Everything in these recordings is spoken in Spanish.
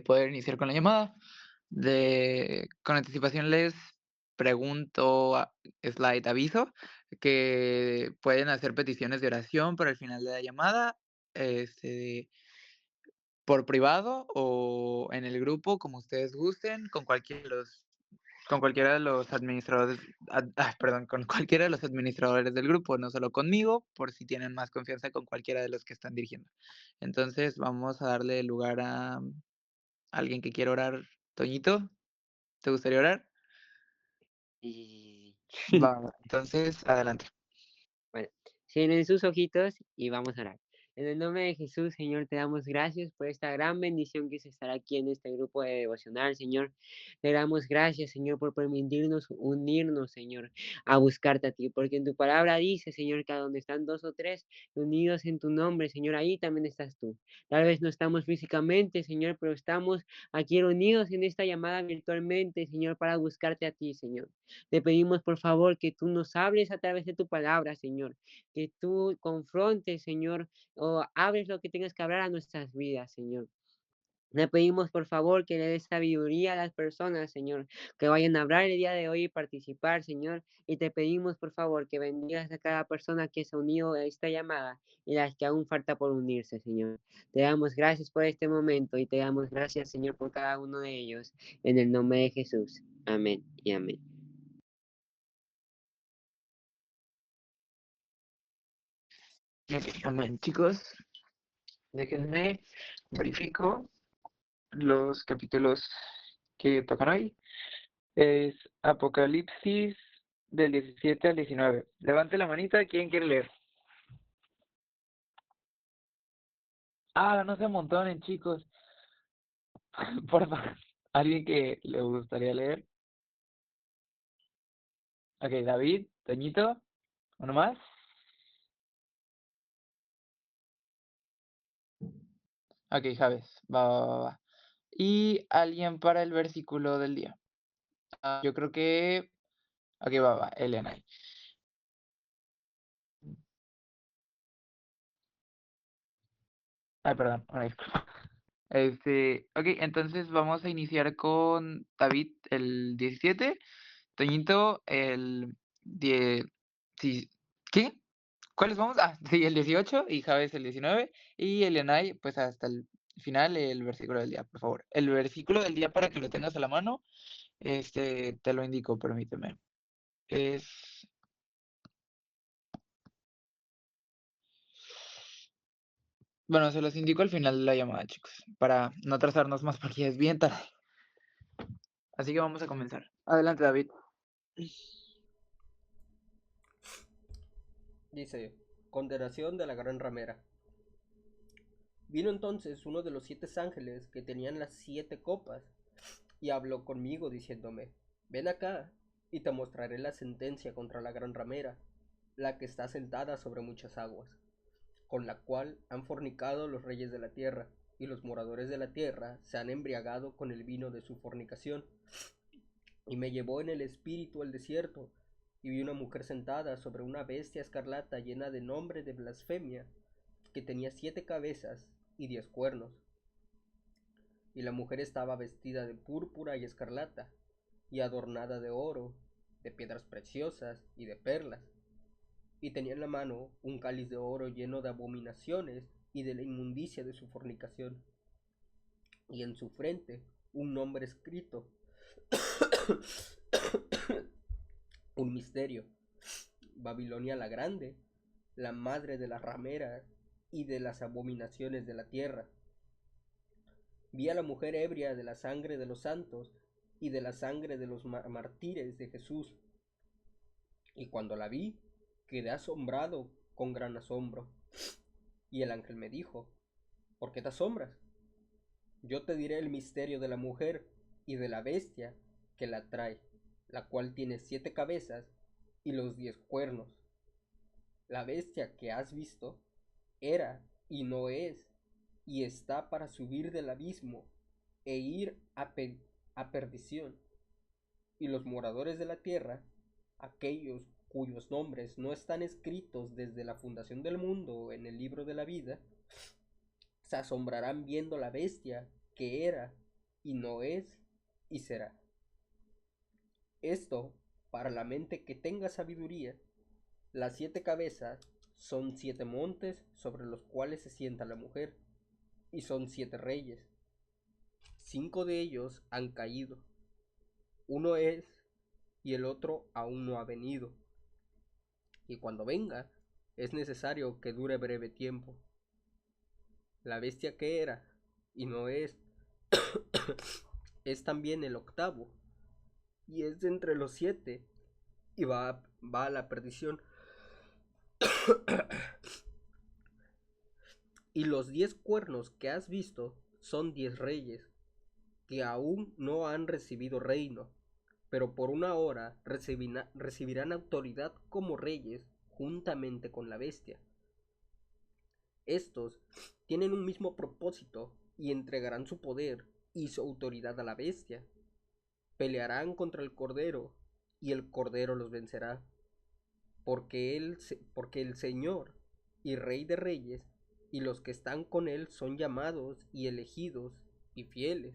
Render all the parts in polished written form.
poder iniciar con la llamada. Con anticipación les pregunto, aviso que pueden hacer peticiones de oración para el final de la llamada, este, por privado o en el grupo, como ustedes gusten, con cualquiera de los administradores, perdón, con cualquiera de los administradores del grupo, no solo conmigo, por si tienen más confianza con cualquiera de los que están dirigiendo. Entonces, vamos a darle lugar a alguien que quiera orar. Toñito, ¿te gustaría orar? Y Va, entonces, adelante. bueno, cierren sus ojitos y vamos a orar. En el nombre de Jesús, Señor, te damos gracias por esta gran bendición que es estar aquí en este grupo de devocional, Señor. Te damos gracias, Señor, por permitirnos unirnos, Señor, a buscarte a ti, porque en tu palabra dice, Señor, que a donde están dos o tres unidos en tu nombre, Señor, ahí también estás tú. Tal vez no estamos físicamente, Señor, pero estamos aquí reunidos en esta llamada virtualmente, Señor, para buscarte a ti, Señor. Te pedimos, por favor, que tú nos hables a través de tu palabra, Señor, que tú confrontes, Señor, o hables lo que tengas que hablar a nuestras vidas, Señor. Le pedimos, por favor, que le des sabiduría a las personas, Señor, que vayan a hablar el día de hoy y participar, Señor. Y te pedimos, por favor, que bendigas a cada persona que se ha unido a esta llamada y las que aún falta por unirse, Señor. Te damos gracias por este momento y te damos gracias, Señor, por cada uno de ellos. En el nombre de Jesús. Amén y amén. Ok, amén. Chicos, déjenme verifico los capítulos que tocan hoy. Es Apocalipsis del 17 al 19. Levante la manita, ¿quién quiere leer? Ah, no se amontonen, chicos. Por favor, ¿alguien que le gustaría leer? Ok, David, Toñito, ¿uno más? Ok, Javes, va. Y alguien para el versículo del día. Yo creo que... Ok, va, Elena. Ay, perdón, una disculpa. Ok, entonces vamos a iniciar con David el 17, Toñito el 10, sí, ¿qué? ¿Cuáles vamos? Ah, sí, el 18 y Javes el 19 y Elianay pues hasta el final el versículo del día, por favor. El versículo del día para que lo tengas a la mano, te lo indico, permíteme. Es, bueno, se los indico al final de la llamada, chicos, para no atrasarnos más porque ya es bien tarde. Así que vamos a comenzar. Adelante, David. Dice, condenación de la gran ramera. Vino entonces uno de los 7 ángeles que tenían las 7 copas y habló conmigo diciéndome, ven acá y te mostraré la sentencia contra la gran ramera, la que está sentada sobre muchas aguas, con la cual han fornicado los reyes de la tierra, y los moradores de la tierra se han embriagado con el vino de su fornicación. Y me llevó en el espíritu al desierto, y vi una mujer sentada sobre una bestia escarlata llena de nombre de blasfemia, que tenía 7 cabezas y 10 cuernos. Y la mujer estaba vestida de púrpura y escarlata, y adornada de oro, de piedras preciosas y de perlas. Y tenía en la mano un cáliz de oro lleno de abominaciones y de la inmundicia de su fornicación. Y en su frente un nombre escrito, un misterio: Babilonia la Grande, la madre de las rameras y de las abominaciones de la tierra. Vi a la mujer ebria de la sangre de los santos y de la sangre de los mártires de Jesús. Y cuando la vi, quedé asombrado con gran asombro. Y el ángel me dijo, ¿por qué te asombras? Yo te diré el misterio de la mujer y de la bestia que la trae, la cual tiene 7 cabezas y los 10 cuernos. La bestia que has visto era y no es, y está para subir del abismo e ir a perdición. Y los moradores de la tierra, aquellos cuyos nombres no están escritos desde la fundación del mundo en el libro de la vida, se asombrarán viendo la bestia que era, y no es, y será. Esto, para la mente que tenga sabiduría, las 7 cabezas son 7 montes sobre los cuales se sienta la mujer, y son 7 reyes. 5 de ellos han caído. Uno es, y el otro aún no ha venido. Y cuando venga, es necesario que dure breve tiempo. La bestia que era, y no es también el octavo, y es de entre los 7, y va a la perdición. Y los 10 cuernos que has visto son 10 reyes, que aún no han recibido reino, pero por una hora recibirán autoridad como reyes juntamente con la bestia. Estos tienen un mismo propósito y entregarán su poder y su autoridad a la bestia. Pelearán contra el Cordero, y el Cordero los vencerá, porque el Señor y Rey de Reyes y los que están con él son llamados y elegidos y fieles.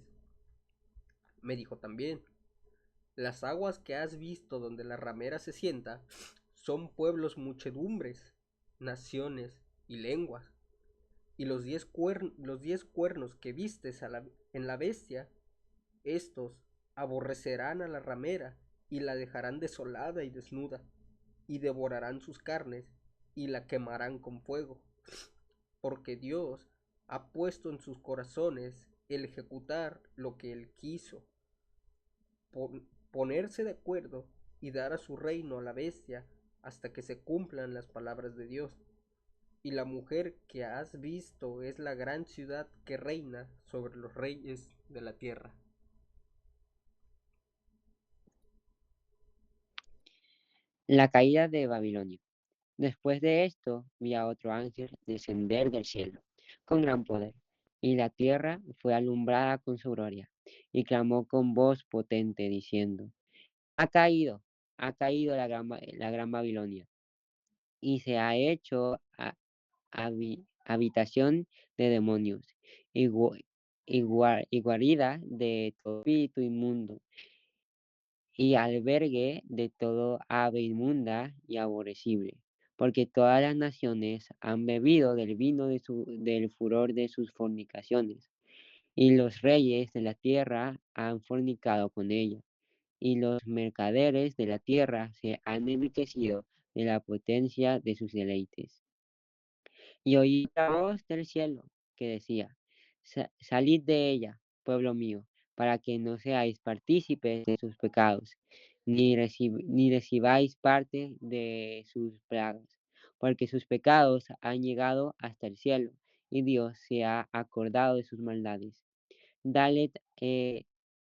Me dijo también: las aguas que has visto donde la ramera se sienta son pueblos, muchedumbres, naciones y lenguas. Y los 10 cuernos que vistes en la bestia, estos aborrecerán a la ramera y la dejarán desolada y desnuda, y devorarán sus carnes y la quemarán con fuego, porque Dios ha puesto en sus corazones el ejecutar lo que él quiso, ponerse de acuerdo y dar a su reino a la bestia hasta que se cumplan las palabras de Dios. Y la mujer que has visto es la gran ciudad que reina sobre los reyes de la tierra. La caída de Babilonia. Después de esto, vi a otro ángel descender del cielo con gran poder, y la tierra fue alumbrada con su gloria, y clamó con voz potente, diciendo: Ha caído, ha caído la gran Babilonia, y se ha hecho habitación de demonios, y, y guarida de todo espíritu inmundo, y albergue de todo ave inmunda y aborrecible, porque todas las naciones han bebido del vino del furor de sus fornicaciones, y los reyes de la tierra han fornicado con ella, y los mercaderes de la tierra se han enriquecido de la potencia de sus deleites. Y oí la voz del cielo que decía: Salid de ella, pueblo mío, para que no seáis partícipes de sus pecados, ni recibáis parte de sus plagas, porque sus pecados han llegado hasta el cielo, y Dios se ha acordado de sus maldades. Dale,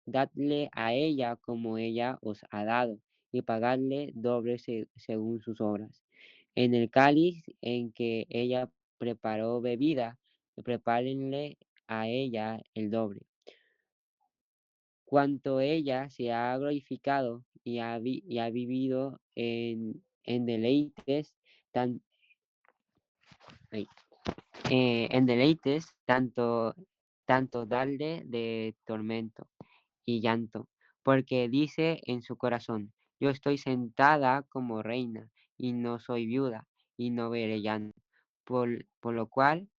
dadle a ella como ella os ha dado, y pagadle doble según sus obras. En el cáliz en que ella preparó bebida, prepárenle a ella el doble. Cuanto ella se ha glorificado y ha vivido en deleites, tan, ay, en deleites, tanto darle de tormento y llanto, porque dice en su corazón: Yo estoy sentada como reina, y no soy viuda, y no veré llanto. Por lo cual,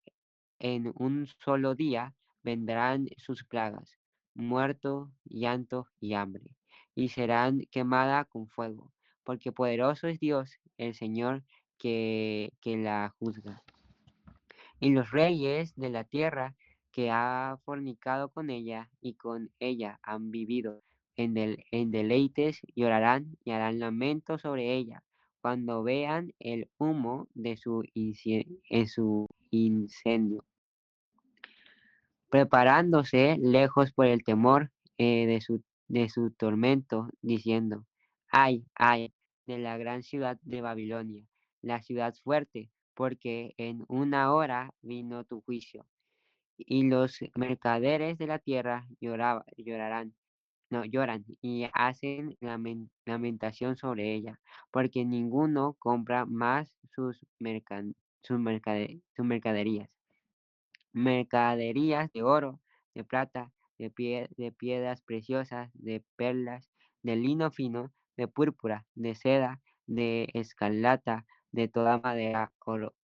en un solo día vendrán sus plagas, muerto, llanto y hambre, y serán quemadas con fuego, porque poderoso es Dios, el Señor, que la juzga. Y los reyes de la tierra que ha fornicado con ella y con ella han vivido en deleites, llorarán y harán lamento sobre ella cuando vean el humo de su incendio, preparándose lejos por el temor de su tormento, diciendo: Ay, ay, de la gran ciudad de Babilonia, la ciudad fuerte, porque en una hora vino tu juicio. Y los mercaderes de la tierra llorarán, no, lloran y hacen lamentación sobre ella, porque ninguno compra más sus mercaderías de oro, de plata, de piedras preciosas, de perlas, de lino fino, de púrpura, de seda, de escarlata, de toda madera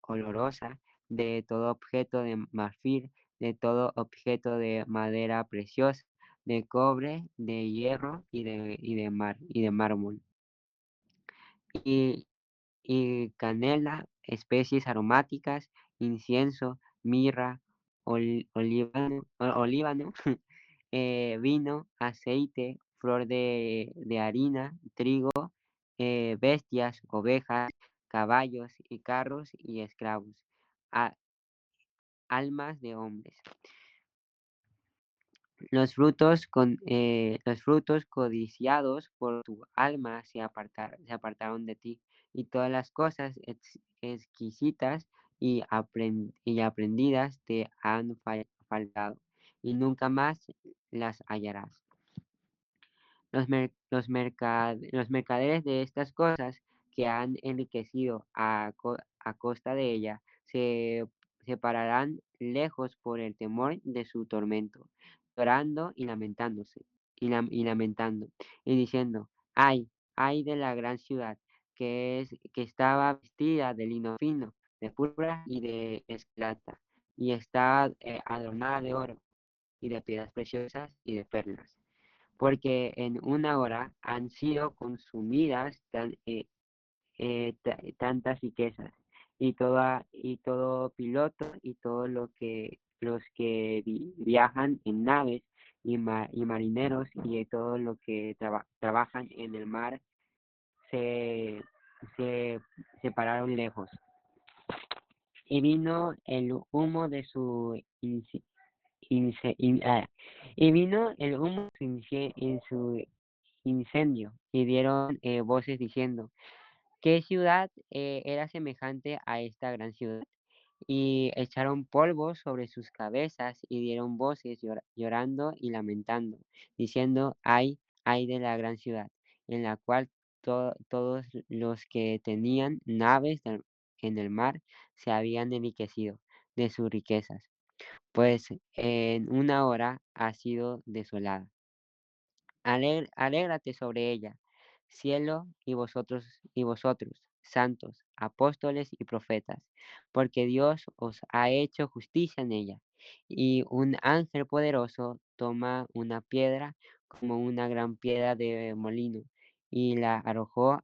olorosa, de todo objeto de marfil, de todo objeto de madera preciosa, de cobre, de hierro y de mármol. Y, y canela, especies aromáticas, incienso, mirra, olíbano, vino, aceite, flor de harina, trigo, bestias, ovejas, caballos y carros y esclavos, a- almas de hombres. Los frutos codiciados por tu alma se apartaron de ti, y todas las cosas exquisitas y aprendidas te han faltado, y nunca más las hallarás. Los mercaderes de estas cosas que han enriquecido a costa de ella se pararán lejos por el temor de su tormento, llorando y lamentándose, y lamentando, y diciendo: ay, ay de la gran ciudad, que estaba vestida de lino fino, de púrpura y de escarlata, y estaba adornada de oro, y de piedras preciosas y de perlas, porque en una hora han sido consumidas tantas riquezas, y todo piloto y todo los que viajan en naves y marineros y todos los que trabajan en el mar se, se separaron lejos. Y vino el humo de su ince- in- ah, y vino el humo en su incendio, y dieron voces diciendo: ¿qué ciudad era semejante a esta gran ciudad? Y echaron polvo sobre sus cabezas y dieron voces llorando y lamentando, diciendo: ay, ay de la gran ciudad, en la cual todos los que tenían naves en el mar se habían enriquecido de sus riquezas, pues en una hora ha sido desolada. Alégrate sobre ella, cielo, y vosotros, santos, apóstoles y profetas, porque Dios os ha hecho justicia en ella. Y un ángel poderoso toma una piedra como una gran piedra de molino y la arrojó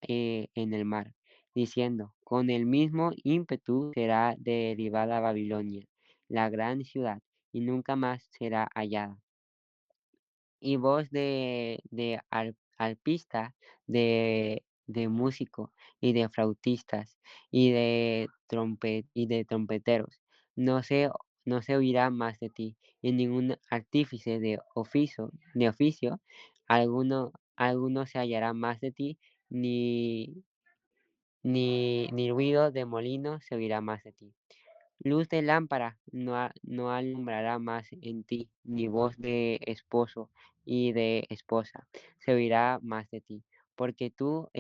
en el mar, diciendo: con el mismo ímpetu será derribada Babilonia, la gran ciudad, y nunca más será hallada. Y voz de arpista, de músico y de flautistas y de trompeteros, no se, no se oirá más de ti, y ningún artífice de oficio alguno se hallará más de ti, ni ruido de molino se oirá más de ti. Luz de lámpara no alumbrará más en ti, ni voz de esposo y de esposa se oirá más de ti, porque tú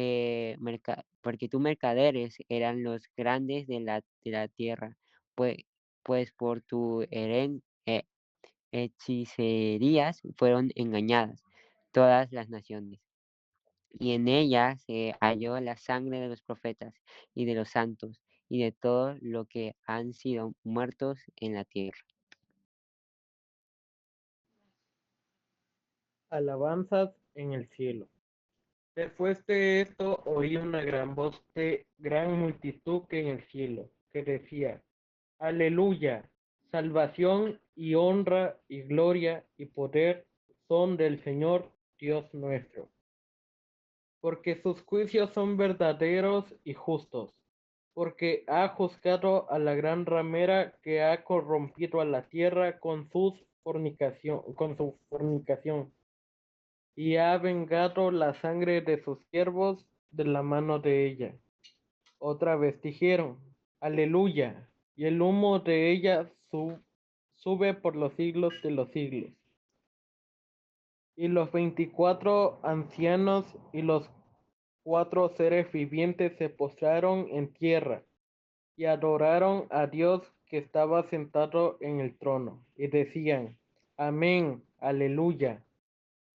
mercaderes eran los grandes de la tierra, pues, pues por tu hechicerías fueron engañadas todas las naciones. Y en ella se halló la sangre de los profetas y de los santos y de todos los que han sido muertos en la tierra. Alabanzas en el cielo. Después de esto oí una gran voz de gran multitud que en el cielo, que decía: Aleluya, salvación y honra y gloria y poder son del Señor Dios nuestro, porque sus juicios son verdaderos y justos, porque ha juzgado a la gran ramera que ha corrompido a la tierra con su fornicación, y ha vengado la sangre de sus siervos de la mano de ella. Otra vez dijeron: Aleluya, y el humo de ella sube por los siglos de los siglos. Y los 24 ancianos y los 4 seres vivientes se postraron en tierra y adoraron a Dios que estaba sentado en el trono, y decían: Amén, aleluya.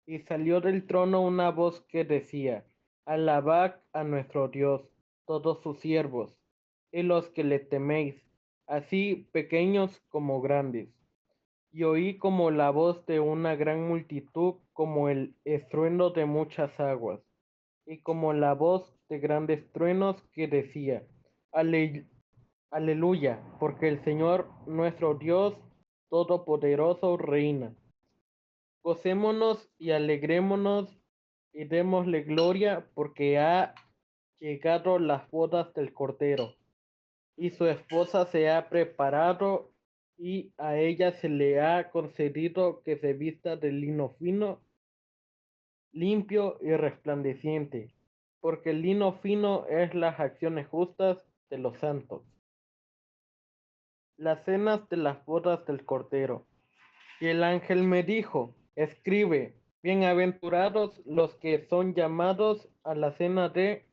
Y salió del trono una voz que decía, alabad a nuestro Dios, todos sus siervos, y los que le teméis, así pequeños como grandes. Y oí como la voz de una gran multitud, como el estruendo de muchas aguas, y como la voz de grandes truenos que decía, aleluya, porque el Señor nuestro Dios Todopoderoso reina. Gocémonos y alegrémonos y démosle gloria, porque ha llegado las bodas del Cordero, y su esposa se ha preparado, y a ella se le ha concedido que se vista de lino fino, limpio y resplandeciente, porque el lino fino es las acciones justas de los santos. Las cenas de las bodas del Cordero. Y el ángel me dijo, escribe, bienaventurados los que son llamados a la cena de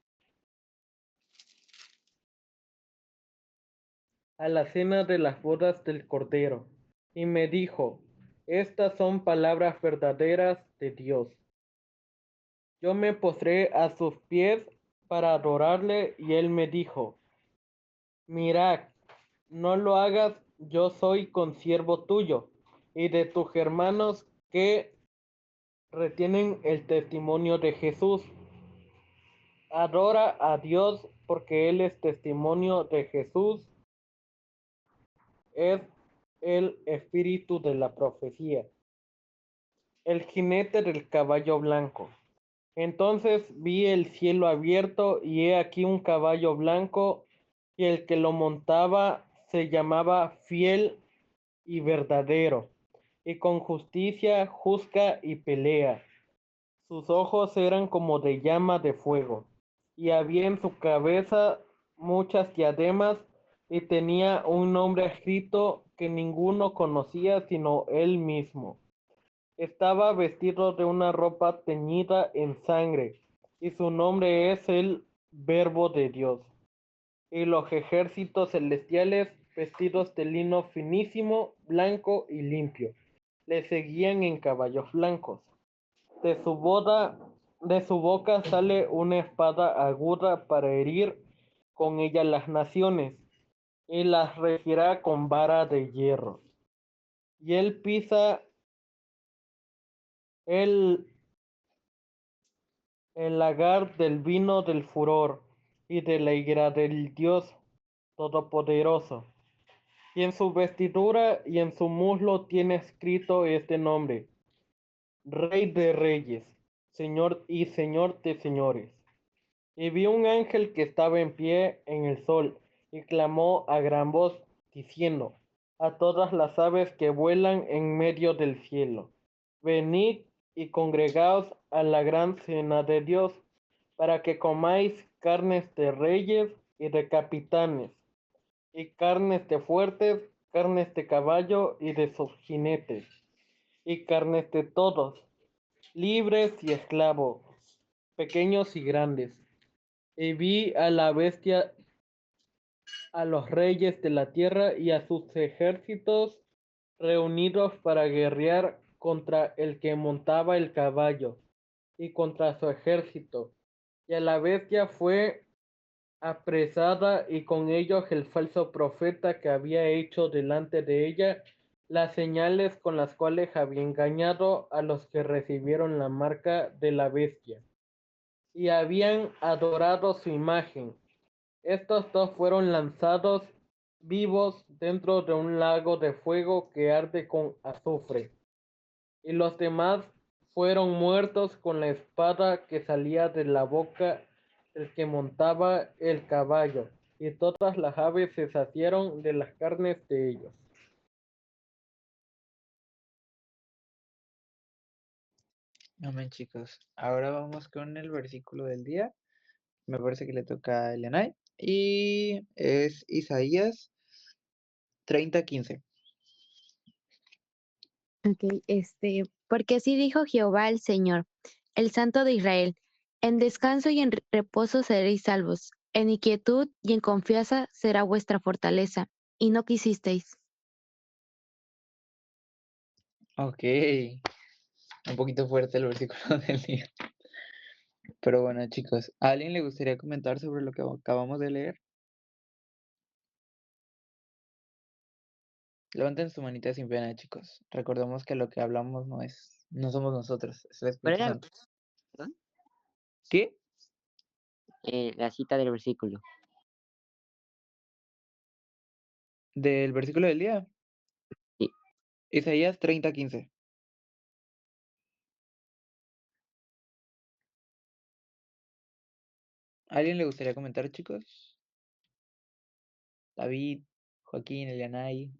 las bodas del Cordero. Y me dijo, estas son palabras verdaderas de Dios. Yo me postré a sus pies para adorarle, y él me dijo, mirad, no lo hagas, yo soy consiervo tuyo y de tus hermanos que retienen el testimonio de Jesús. Adora a Dios, porque Él es testimonio de Jesús, es el espíritu de la profecía. El jinete del caballo blanco. Entonces vi el cielo abierto, y he aquí un caballo blanco, y el que lo montaba se llamaba Fiel y Verdadero, y con justicia juzga y pelea. Sus ojos eran como de llama de fuego, y había en su cabeza muchas diademas, y tenía un nombre escrito que ninguno conocía sino él mismo. Estaba vestido de una ropa teñida en sangre, y su nombre es el Verbo de Dios. Y los ejércitos celestiales, vestidos de lino finísimo, blanco y limpio, le seguían en caballos blancos. De su boca sale una espada aguda para herir con ella las naciones, y las regirá con vara de hierro. Y él pisa el lagar del vino del furor y de la ira del Dios Todopoderoso. Y en su vestidura y en su muslo tiene escrito este nombre: Rey de Reyes, Señor y Señor de Señores. Y vi un ángel que estaba en pie en el sol, y clamó a gran voz, diciendo a todas las aves que vuelan en medio del cielo: venid y congregaos a la gran cena de Dios, para que comáis carnes de reyes y de capitanes, y carnes de fuertes, carnes de caballo y de sus jinetes, y carnes de todos, libres y esclavos, pequeños y grandes. Y vi a la bestia, a los reyes de la tierra y a sus ejércitos reunidos para guerrear contra el que montaba el caballo y contra su ejército. Y a la bestia fue apresada, y con ellos el falso profeta que había hecho delante de ella las señales con las cuales había engañado a los que recibieron la marca de la bestia y habían adorado su imagen. Estos dos fueron lanzados vivos dentro de un lago de fuego que arde con azufre, y los demás fueron muertos con la espada que salía de la boca del que montaba el caballo, y todas las aves se saciaron de las carnes de ellos. Amén, chicos. Ahora vamos con el versículo del día. Me parece que le toca a Elenay. Y es Isaías 30:15. Ok, porque así dijo Jehová el Señor, el Santo de Israel: en descanso y en reposo seréis salvos, en inquietud y en confianza será vuestra fortaleza, y no quisisteis. Ok, un poquito fuerte el versículo del día. Pero bueno, chicos, ¿a alguien le gustaría comentar sobre lo que acabamos de leer? Levanten su manita sin pena, chicos. Recordemos que lo que hablamos no somos nosotros, es el ¿Cuál Espíritu era, Santo. perdón? ¿Qué? La cita del versículo. Del versículo del día, Sí. Isaías 30:15. ¿A alguien le gustaría comentar, chicos? David, Joaquín, Elianay,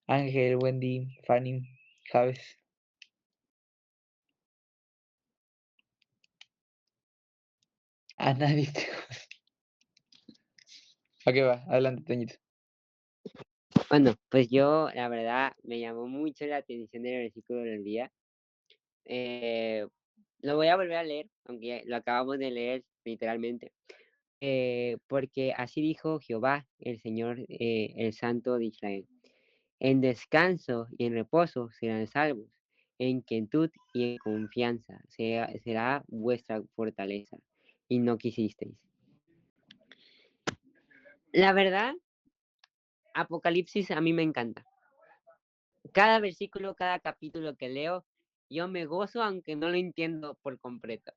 Ángel, Wendy, Fanny, Javes. A nadie, chicos. ¿A qué va? Adelante, Toñito. Bueno, pues yo, la verdad, me llamó mucho la atención el versículo del día. Eh, lo voy a volver a leer, aunque ya lo acabamos de leer literalmente. Porque así dijo Jehová, el Señor, el Santo de Israel. En descanso y en reposo serán salvos, en quietud y en confianza será vuestra fortaleza, y no quisisteis. La verdad, Apocalipsis a mí me encanta. Cada versículo, cada capítulo que leo, yo me gozo aunque no lo entiendo por completo.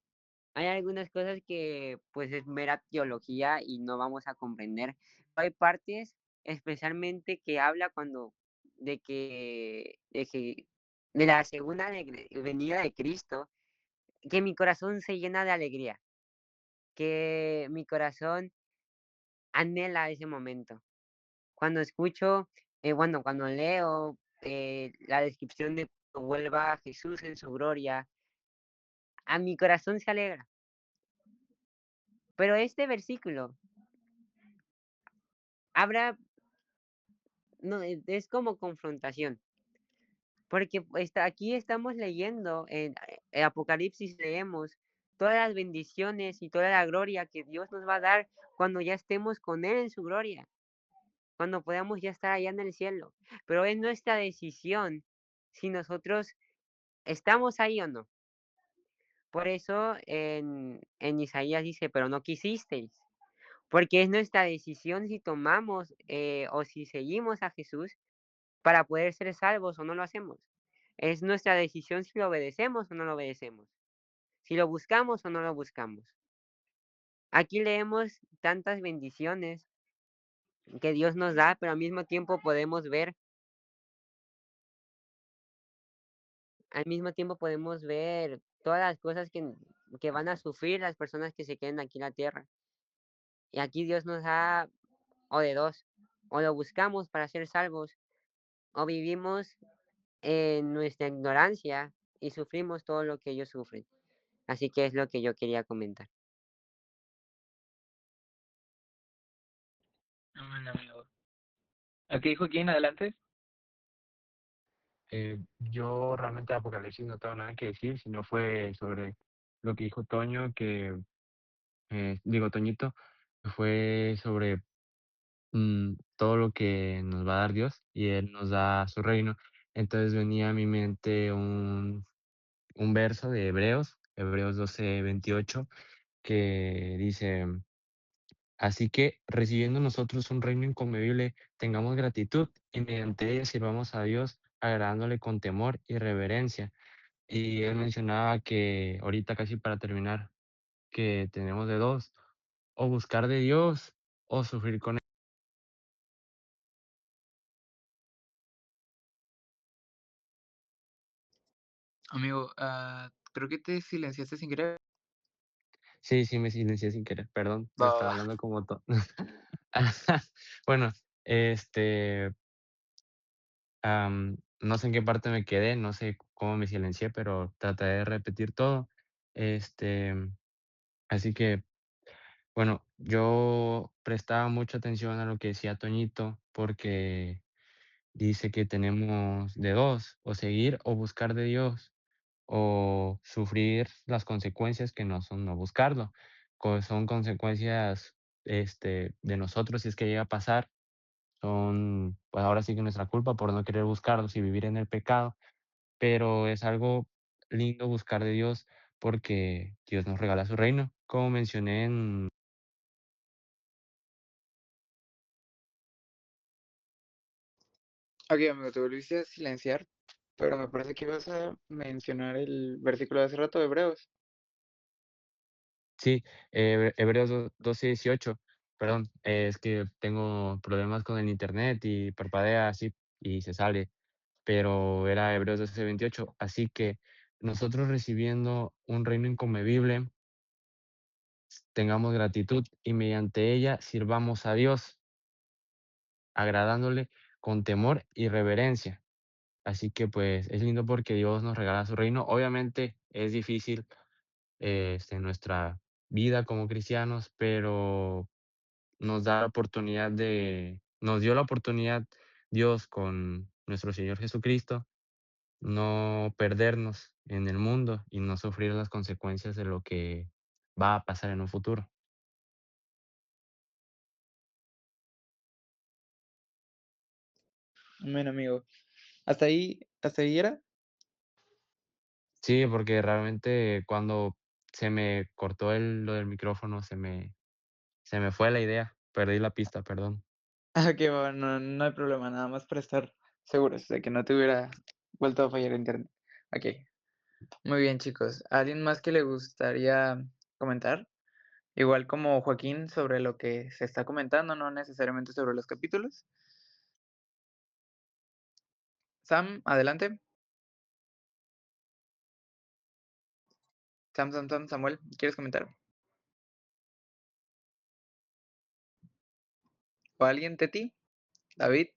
Hay algunas cosas que pues es mera teología y no vamos a comprender. Hay partes especialmente que habla cuando de la segunda venida de Cristo, que mi corazón se llena de alegría, que mi corazón anhela ese momento. Cuando escucho, bueno, cuando leo la descripción de cuando vuelva Jesús en su gloria, a mi corazón se alegra. Pero este versículo habla, no, es como confrontación, porque aquí estamos leyendo, en Apocalipsis leemos todas las bendiciones y toda la gloria que Dios nos va a dar cuando ya estemos con Él en su gloria, cuando podamos ya estar allá en el cielo. Pero es nuestra decisión si nosotros estamos ahí o no. Por eso en Isaías dice, pero no quisisteis, porque es nuestra decisión si tomamos o si seguimos a Jesús para poder ser salvos o no lo hacemos. Es nuestra decisión si lo obedecemos o no lo obedecemos, si lo buscamos o no lo buscamos. Aquí leemos tantas bendiciones que Dios nos da, pero al mismo tiempo podemos ver todas las cosas que van a sufrir las personas que se queden aquí en la tierra. Y aquí Dios nos da o de dos, o lo buscamos para ser salvos, o vivimos en nuestra ignorancia y sufrimos todo lo que ellos sufren. Así que es lo que yo quería comentar. Amén, amigo. Ok, Joaquín, adelante. Yo realmente de Apocalipsis no tengo nada que decir, sino fue sobre lo que dijo Toño, Toñito, que fue sobre todo lo que nos va a dar Dios y Él nos da su reino. Entonces venía a mi mente un verso de Hebreos 12:28, que dice: así que, recibiendo nosotros un reino inconmovible, tengamos gratitud y mediante ella sirvamos a Dios, agradándole con temor y reverencia. Y él mencionaba que ahorita casi para terminar, que tenemos de dos, o buscar de Dios o sufrir con él. Amigo, creo que te silenciaste sin querer. Sí, sí, me silencié sin querer, perdón, Va, va, estaba va. hablando como Bueno, no sé en qué parte me quedé, no sé cómo me silencié, pero trataré de repetir todo. Este, así que, bueno, yo prestaba mucha atención a lo que decía Toñito, porque dice que tenemos de dos, o seguir o buscar de Dios, o sufrir las consecuencias que no son no buscarlo, son consecuencias de nosotros si es que llega a pasar. son, pues ahora sí que nuestra culpa por no querer buscarlos y vivir en el pecado, pero es algo lindo buscar de Dios porque Dios nos regala su reino. Como mencioné en... Ok, amigo, te volviste a silenciar, pero me parece que ibas a mencionar el versículo de hace rato de Hebreos. Sí, Hebreos 12:18, perdón, es que tengo problemas con el internet y parpadea así y se sale, pero era Hebreos 12:28, así que nosotros recibiendo un reino inconmovible, tengamos gratitud y mediante ella sirvamos a Dios, agradándole con temor y reverencia. Así que pues es lindo porque Dios nos regala su reino. Obviamente es difícil en nuestra vida como cristianos, pero nos dio la oportunidad Dios con nuestro Señor Jesucristo, no perdernos en el mundo y no sufrir las consecuencias de lo que va a pasar en un futuro. Amén, amigo. Hasta ahí era. Sí, porque realmente cuando se me cortó lo del micrófono, se me fue la idea, perdí la pista, perdón. Ah, que va, no, no hay problema, nada más para estar seguros de que no te hubiera vuelto a fallar el internet. Ok, muy bien, chicos. ¿A alguien más que le gustaría comentar? Igual como Joaquín sobre lo que se está comentando, no necesariamente sobre los capítulos. Sam, adelante. Samuel, ¿quieres comentar? ¿O alguien, Teti? David.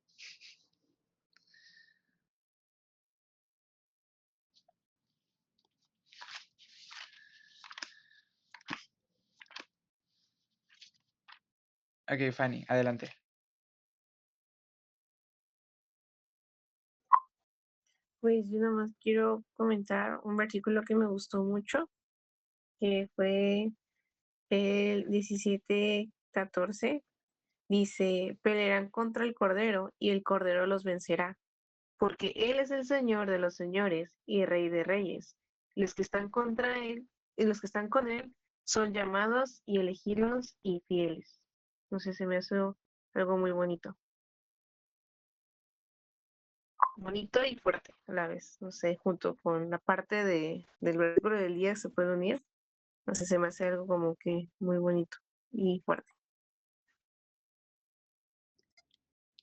Ok, Fanny, adelante. Pues yo nada más quiero comentar un versículo que me gustó mucho, que fue el 17:14. Dice, pelearán contra el Cordero y el Cordero los vencerá, porque Él es el Señor de los señores y Rey de reyes. Los que están contra Él y los que están con Él son llamados y elegidos y fieles. No sé, se me hace algo muy bonito. Bonito y fuerte a la vez. No sé, junto con la parte del versículo del día se puede unir. No sé, se me hace algo como que muy bonito y fuerte.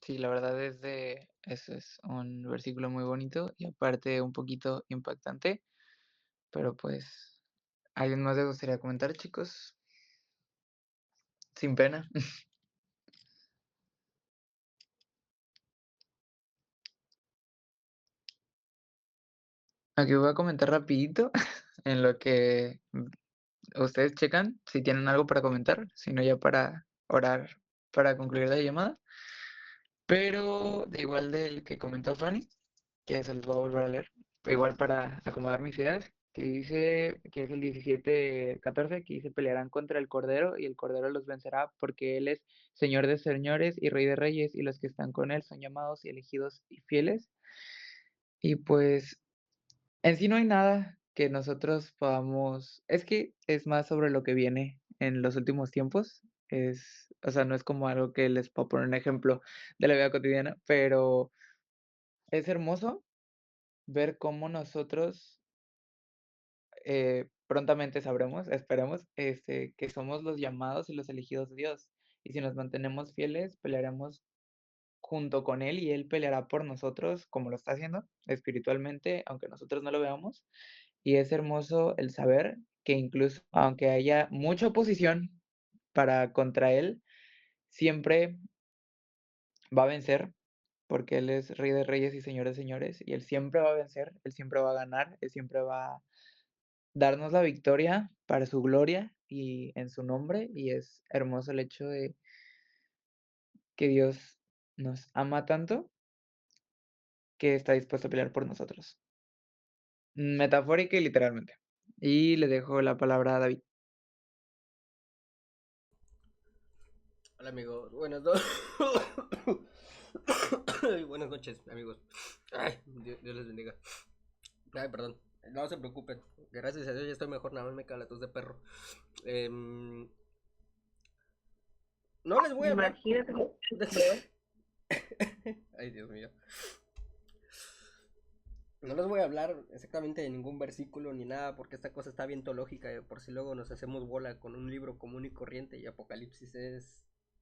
Sí, la verdad ese es un versículo muy bonito y aparte un poquito impactante, pero pues, ¿alguien más le gustaría comentar, chicos? Sin pena. Aquí voy a comentar rapidito en lo que ustedes checan si tienen algo para comentar, si no ya para orar, para concluir la llamada. Pero de igual del que comentó Fanny, que se los voy a volver a leer, pero igual para acomodar mis ideas, que dice que es el 17:14, que dice pelearán contra el Cordero y el Cordero los vencerá porque Él es Señor de señores y Rey de reyes y los que están con Él son llamados y elegidos y fieles. Y pues en sí no hay nada que nosotros podamos, es que es más sobre lo que viene en los últimos tiempos, o sea, no es como algo que les puedo poner un ejemplo de la vida cotidiana, pero es hermoso ver cómo nosotros prontamente sabremos, esperemos, que somos los llamados y los elegidos de Dios. Y si nos mantenemos fieles, pelearemos junto con Él y Él peleará por nosotros como lo está haciendo espiritualmente, aunque nosotros no lo veamos. Y es hermoso el saber que incluso aunque haya mucha oposición para contra Él, siempre va a vencer, porque Él es Rey de reyes y Señor de señores, y Él siempre va a vencer, Él siempre va a ganar, Él siempre va a darnos la victoria para su gloria y en su nombre, y es hermoso el hecho de que Dios nos ama tanto que está dispuesto a pelear por nosotros, metafórica y literalmente. Y le dejo la palabra a David. Hola amigo, Buenas noches, amigos. Ay, Dios les bendiga. Ay, perdón. No se preocupen. Gracias a Dios ya estoy mejor, nada más me cae la tos de perro. No les voy a hablar. Imagínate. Ay, Dios mío. No les voy a hablar exactamente de ningún versículo ni nada, porque esta cosa está bien teológica, por si luego nos hacemos bola con un libro común y corriente, y Apocalipsis es,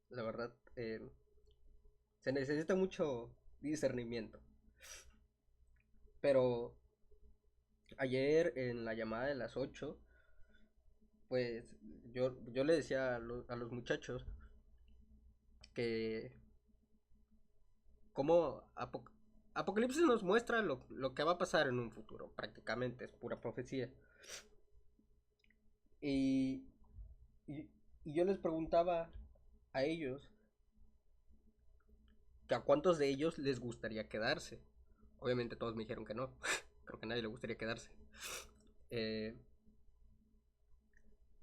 la verdad, se necesita mucho discernimiento. Pero ayer en la llamada de las 8, pues yo le decía a los muchachos que como Apocalipsis nos muestra lo que va a pasar en un futuro, prácticamente, es pura profecía. Y, y, y yo les preguntaba a ellos que a cuántos de ellos les gustaría quedarse. Obviamente todos me dijeron que no, creo que a nadie le gustaría quedarse.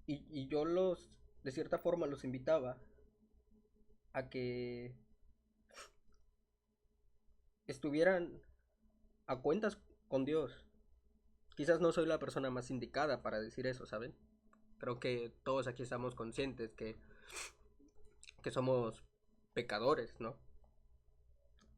Y yo de cierta forma los invitaba a que estuvieran a cuentas con Dios. Quizás no soy la persona más indicada para decir eso, ¿saben? Creo que todos aquí estamos conscientes que somos pecadores, ¿no?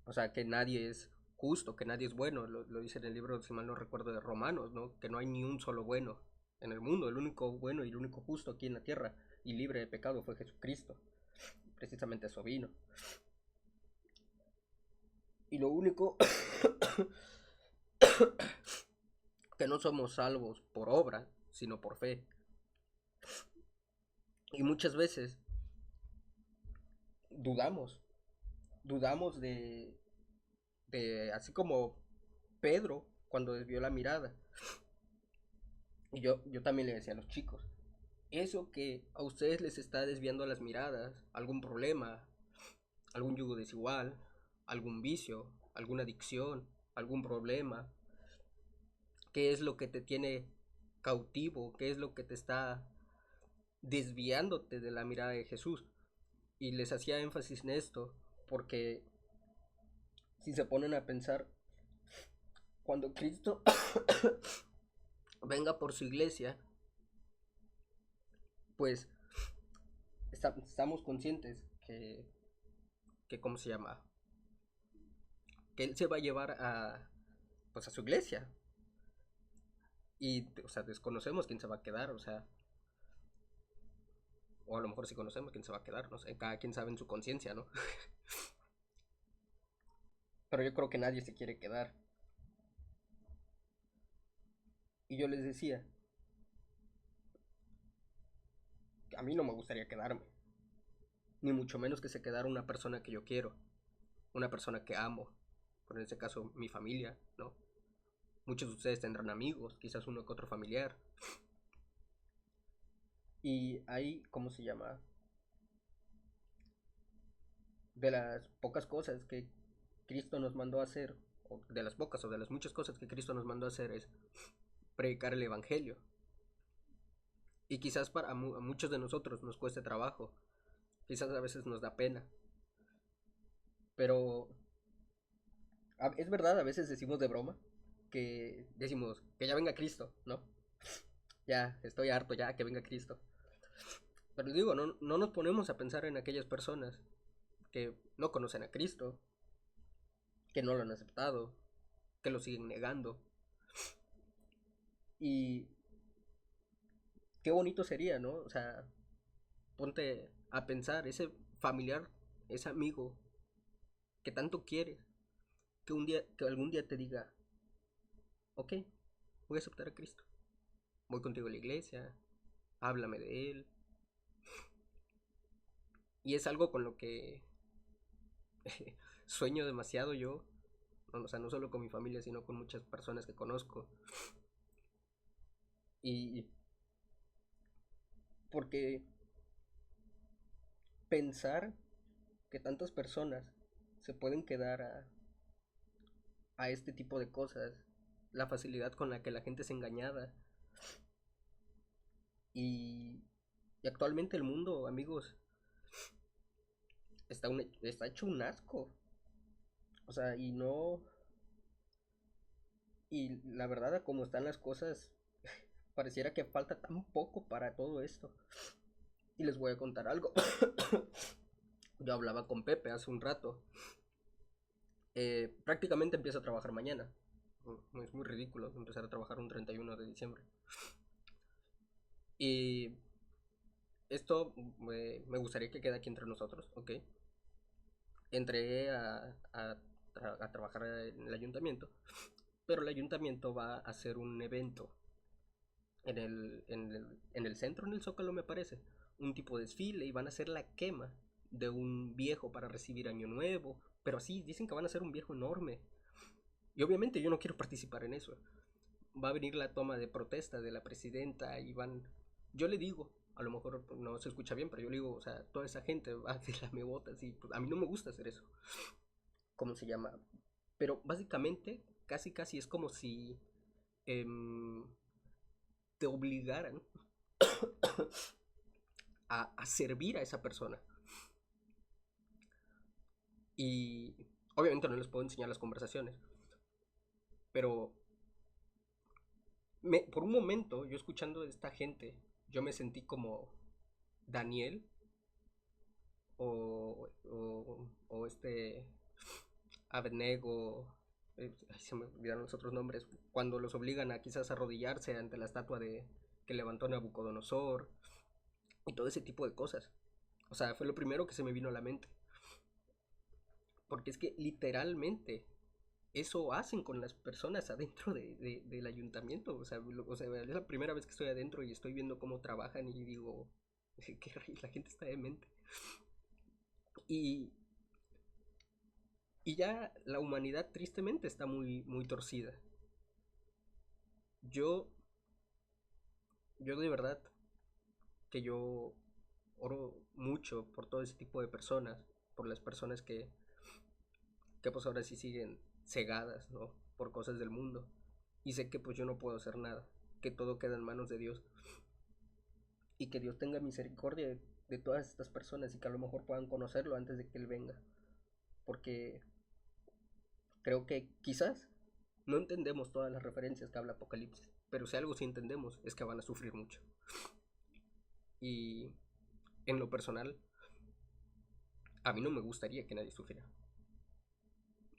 O sea, que nadie es justo, que nadie es bueno. Lo dice en el libro, si mal no recuerdo, de Romanos, ¿no? Que no hay ni un solo bueno en el mundo. El único bueno y el único justo aquí en la tierra y libre de pecado fue Jesucristo. Precisamente eso vino. Y lo único que no somos salvos por obra, sino por fe. Y muchas veces dudamos de así como Pedro cuando desvió la mirada. Y yo también le decía a los chicos, eso que a ustedes les está desviando las miradas, algún problema, algún yugo desigual, algún vicio, alguna adicción, algún problema, ¿qué es lo que te tiene cautivo? ¿Qué es lo que te está desviándote de la mirada de Jesús? Y les hacía énfasis en esto porque si se ponen a pensar, cuando Cristo venga por su iglesia, pues estamos conscientes que ¿cómo se llama? Que Él se va a llevar pues a su iglesia. Y, o sea, desconocemos quién se va a quedar, o sea, o a lo mejor sí conocemos quién se va a quedar, no sé, cada quien sabe en su conciencia, ¿no? Pero yo creo que nadie se quiere quedar. Y yo les decía, que a mí no me gustaría quedarme, ni mucho menos que se quedara una persona que yo quiero, una persona que amo, por en este caso mi familia, ¿no? Muchos de ustedes tendrán amigos, quizás uno que otro familiar. Y ahí, ¿cómo se llama? De las pocas cosas que Cristo nos mandó a hacer, o de las pocas o de las muchas cosas que Cristo nos mandó a hacer es predicar el Evangelio. Y quizás para muchos de nosotros nos cueste trabajo, quizás a veces nos da pena, pero es verdad, a veces decimos de broma, que decimos que ya venga Cristo, ¿no? Ya, estoy harto, ya, que venga Cristo. Pero digo, no nos ponemos a pensar en aquellas personas que no conocen a Cristo, que no lo han aceptado, que lo siguen negando. Y qué bonito sería, ¿no? O sea, ponte a pensar, ese familiar, ese amigo que tanto quieres, que algún día te diga, ok, voy a aceptar a Cristo, voy contigo a la iglesia, háblame de Él. Y es algo con lo que sueño demasiado yo, o sea, no solo con mi familia, sino con muchas personas que conozco. Y porque pensar que tantas personas se pueden quedar a este tipo de cosas, la facilidad con la que la gente es engañada. Y, y actualmente el mundo, amigos, está hecho un asco. O sea, y no... Y la verdad, a como están las cosas, pareciera que falta tan poco para todo esto. Y les voy a contar algo. Yo hablaba con Pepe hace un rato. Prácticamente empiezo a trabajar mañana. Es muy ridículo empezar a trabajar un 31 de diciembre. Y esto me gustaría que quede aquí entre nosotros, ¿ok? Entré a trabajar en el ayuntamiento, pero el ayuntamiento va a hacer un evento en el centro, en el Zócalo me parece, un tipo de desfile y van a hacer la quema de un viejo para recibir Año Nuevo, pero así dicen que van a hacer un viejo enorme. Y obviamente yo no quiero participar en eso. Va a venir la toma de protesta de la presidenta y van... Yo le digo, a lo mejor no se escucha bien, pero yo le digo, o sea, toda esa gente va a hacer las botas y pues, a mí no me gusta hacer eso. ¿Cómo se llama? Pero básicamente, casi es como si te obligaran a servir a esa persona. Y obviamente no les puedo enseñar las conversaciones, pero por un momento, yo escuchando a esta gente, yo me sentí como Daniel o este Abednego, se me olvidaron los otros nombres, cuando los obligan a quizás arrodillarse ante la estatua que levantó Nabucodonosor y todo ese tipo de cosas. O sea, fue lo primero que se me vino a la mente. Porque es que literalmente eso hacen con las personas adentro del ayuntamiento. O sea, es la primera vez que estoy adentro y estoy viendo cómo trabajan y digo, que la gente está demente. Y ya la humanidad tristemente está muy torcida. Yo de verdad que yo oro mucho por todo ese tipo de personas, por las personas que pues ahora sí siguen cegadas, ¿no? Por cosas del mundo. Y sé que pues yo no puedo hacer nada, que todo queda en manos de Dios. Y que Dios tenga misericordia de todas estas personas y que a lo mejor puedan conocerlo antes de que Él venga. Porque creo que quizás no entendemos todas las referencias que habla Apocalipsis, pero si algo sí entendemos es que van a sufrir mucho. Y en lo personal, a mí no me gustaría que nadie sufriera.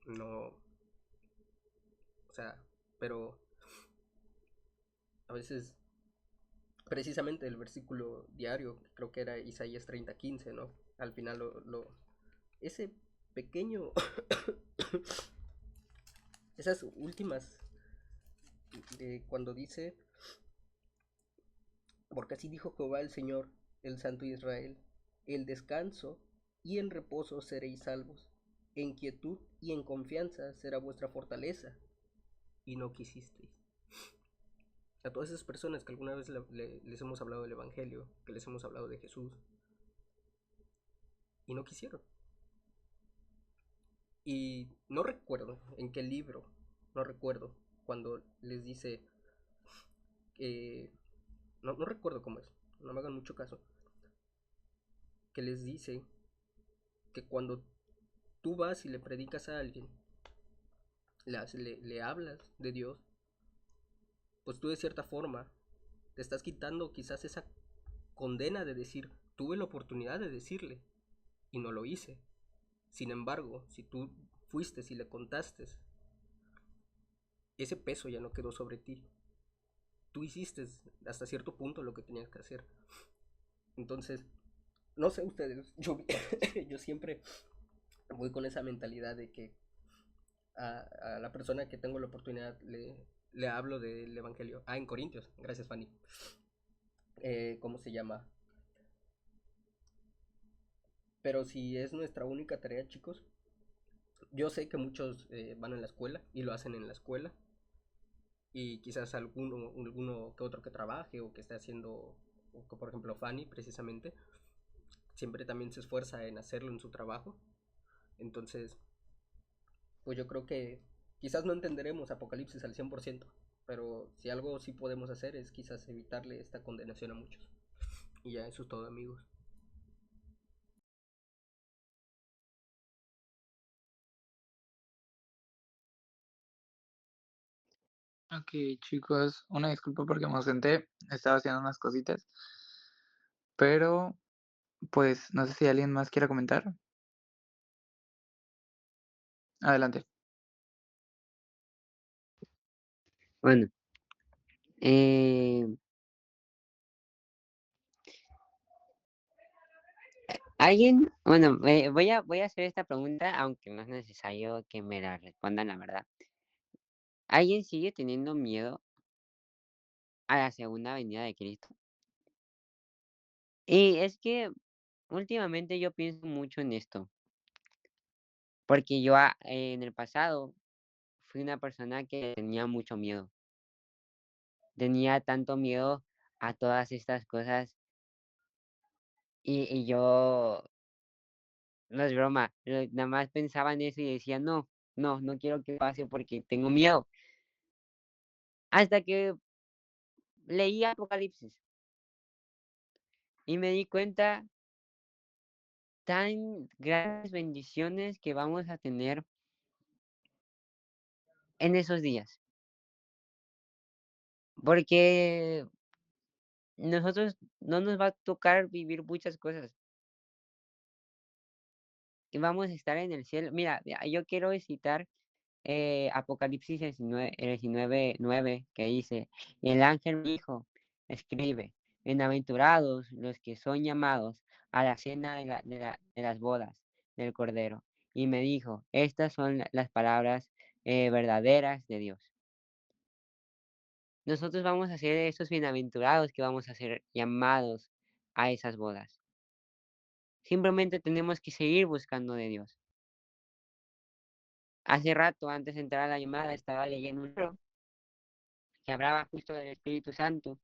No, o sea, pero a veces, precisamente el versículo diario, creo que era Isaías 30:15, ¿no? Al final ese pequeño, esas últimas, cuando dice, porque así dijo Jehová el Señor, el Santo de Israel, el descanso y en reposo seréis salvos, en quietud y en confianza será vuestra fortaleza, y no quisisteis. A todas esas personas que alguna vez les hemos hablado del Evangelio, que les hemos hablado de Jesús, y no quisieron. Y no recuerdo en qué libro, no recuerdo cuando les dice, no recuerdo cómo es, no me hagan mucho caso, que les dice que cuando tú vas y le predicas a alguien, le hablas de Dios, pues tú de cierta forma te estás quitando quizás esa condena de decir, tuve la oportunidad de decirle y no lo hice. Sin embargo, si tú fuiste y le contaste, ese peso ya no quedó sobre ti. Tú hiciste hasta cierto punto lo que tenías que hacer. Entonces, no sé ustedes, yo siempre voy con esa mentalidad de que a la persona que tengo la oportunidad le hablo del Evangelio. En Corintios, gracias Fanny. ¿Cómo se llama? Pero si es nuestra única tarea, chicos, yo sé que muchos van a la escuela y lo hacen en la escuela. Y quizás alguno que otro que trabaje o que esté haciendo, por ejemplo Fanny precisamente, siempre también se esfuerza en hacerlo en su trabajo. Entonces, pues yo creo que quizás no entenderemos Apocalipsis al 100%, pero si algo sí podemos hacer es quizás evitarle esta condenación a muchos. Y ya, eso es todo, amigos. Ok, chicos, una disculpa porque me ausenté, estaba haciendo unas cositas, pero pues no sé si alguien más quiera comentar. Adelante. Bueno, eh, bueno, voy a hacer esta pregunta, aunque no es necesario que me la respondan, la verdad. ¿Alguien sigue teniendo miedo a la segunda venida de Cristo? Y es que últimamente yo pienso mucho en esto, porque yo en el pasado fui una persona que tenía mucho miedo. Tenía tanto miedo a todas estas cosas y yo, no es broma, nada más pensaba en eso y decía, no, no, no quiero que pase porque tengo miedo. Hasta que leí Apocalipsis y me di cuenta tan grandes bendiciones que vamos a tener en esos días. Porque nosotros no nos va a tocar vivir muchas cosas y vamos a estar en el cielo. Mira, yo quiero citar Apocalipsis 19:9 que dice, y el ángel me dijo, escribe, bienaventurados los que son llamados a la cena de las bodas del Cordero. Y me dijo, estas son las palabras verdaderas de Dios. Nosotros vamos a ser esos bienaventurados que vamos a ser llamados a esas bodas. Simplemente tenemos que seguir buscando de Dios. Hace rato, antes de entrar a la llamada, estaba leyendo un libro que hablaba justo del Espíritu Santo.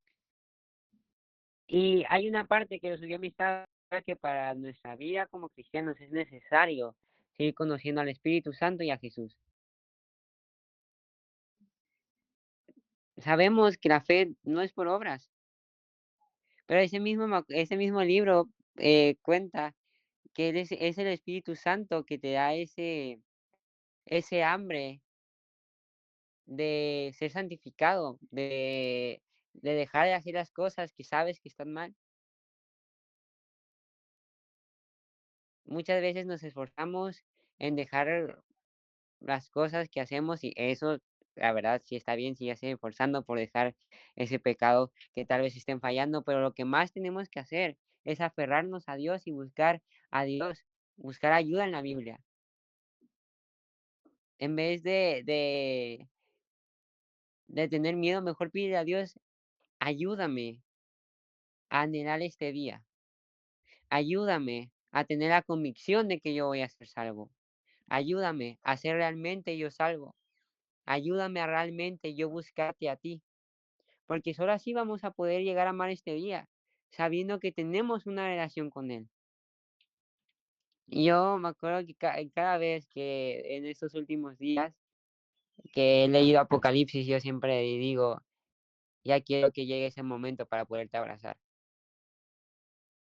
Y hay una parte que lo subió a mi estado que para nuestra vida como cristianos es necesario seguir conociendo al Espíritu Santo y a Jesús. Sabemos que la fe no es por obras, pero ese mismo libro cuenta que es el Espíritu Santo que te da ese hambre de ser santificado, de dejar de hacer las cosas que sabes que están mal. Muchas veces nos esforzamos en dejar las cosas que hacemos y eso, la verdad, sí está bien, sígase esforzando por dejar ese pecado que tal vez estén fallando, pero lo que más tenemos que hacer es aferrarnos a Dios y buscar a Dios, buscar ayuda en la Biblia. En vez de tener miedo, mejor pide a Dios, ayúdame a anhelar este día, ayúdame a tener la convicción de que yo voy a ser salvo, ayúdame a ser realmente yo salvo. Ayúdame a realmente yo buscarte a ti, porque solo así vamos a poder llegar a amar este día, sabiendo que tenemos una relación con Él. Y yo me acuerdo que cada vez que en estos últimos días que he leído Apocalipsis, yo siempre digo, ya quiero que llegue ese momento para poderte abrazar.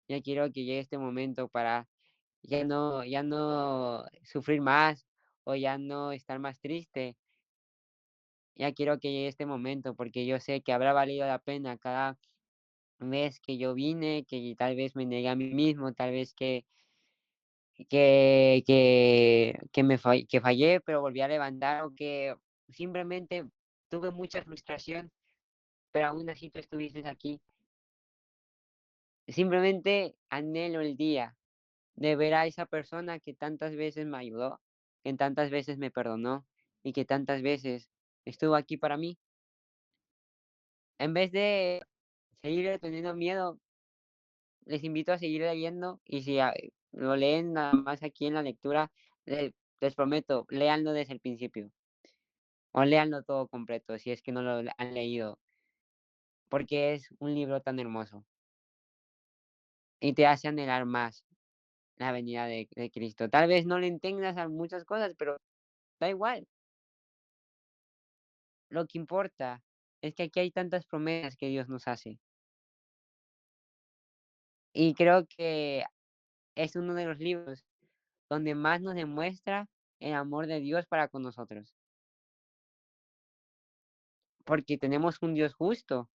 Ya quiero que llegue este momento para ya no sufrir más o ya no estar más triste. Ya quiero que llegue este momento porque yo sé que habrá valido la pena cada vez que yo vine, que tal vez me negué a mí mismo, tal vez que fallé, pero volví a levantar, o que simplemente tuve mucha frustración, pero aún así tú estuviste aquí. Simplemente anhelo el día de ver a esa persona que tantas veces me ayudó, que tantas veces me perdonó y que tantas veces estuvo aquí para mí. En vez de seguir teniendo miedo, les invito a seguir leyendo y si lo leen nada más aquí en la lectura, les prometo, léanlo desde el principio o léanlo todo completo si es que no lo han leído, porque es un libro tan hermoso y te hace anhelar más la venida de Cristo. Tal vez no le entiendas a muchas cosas, pero da igual. Lo que importa es que aquí hay tantas promesas que Dios nos hace. Y creo que es uno de los libros donde más nos demuestra el amor de Dios para con nosotros. porque tenemos un Dios justo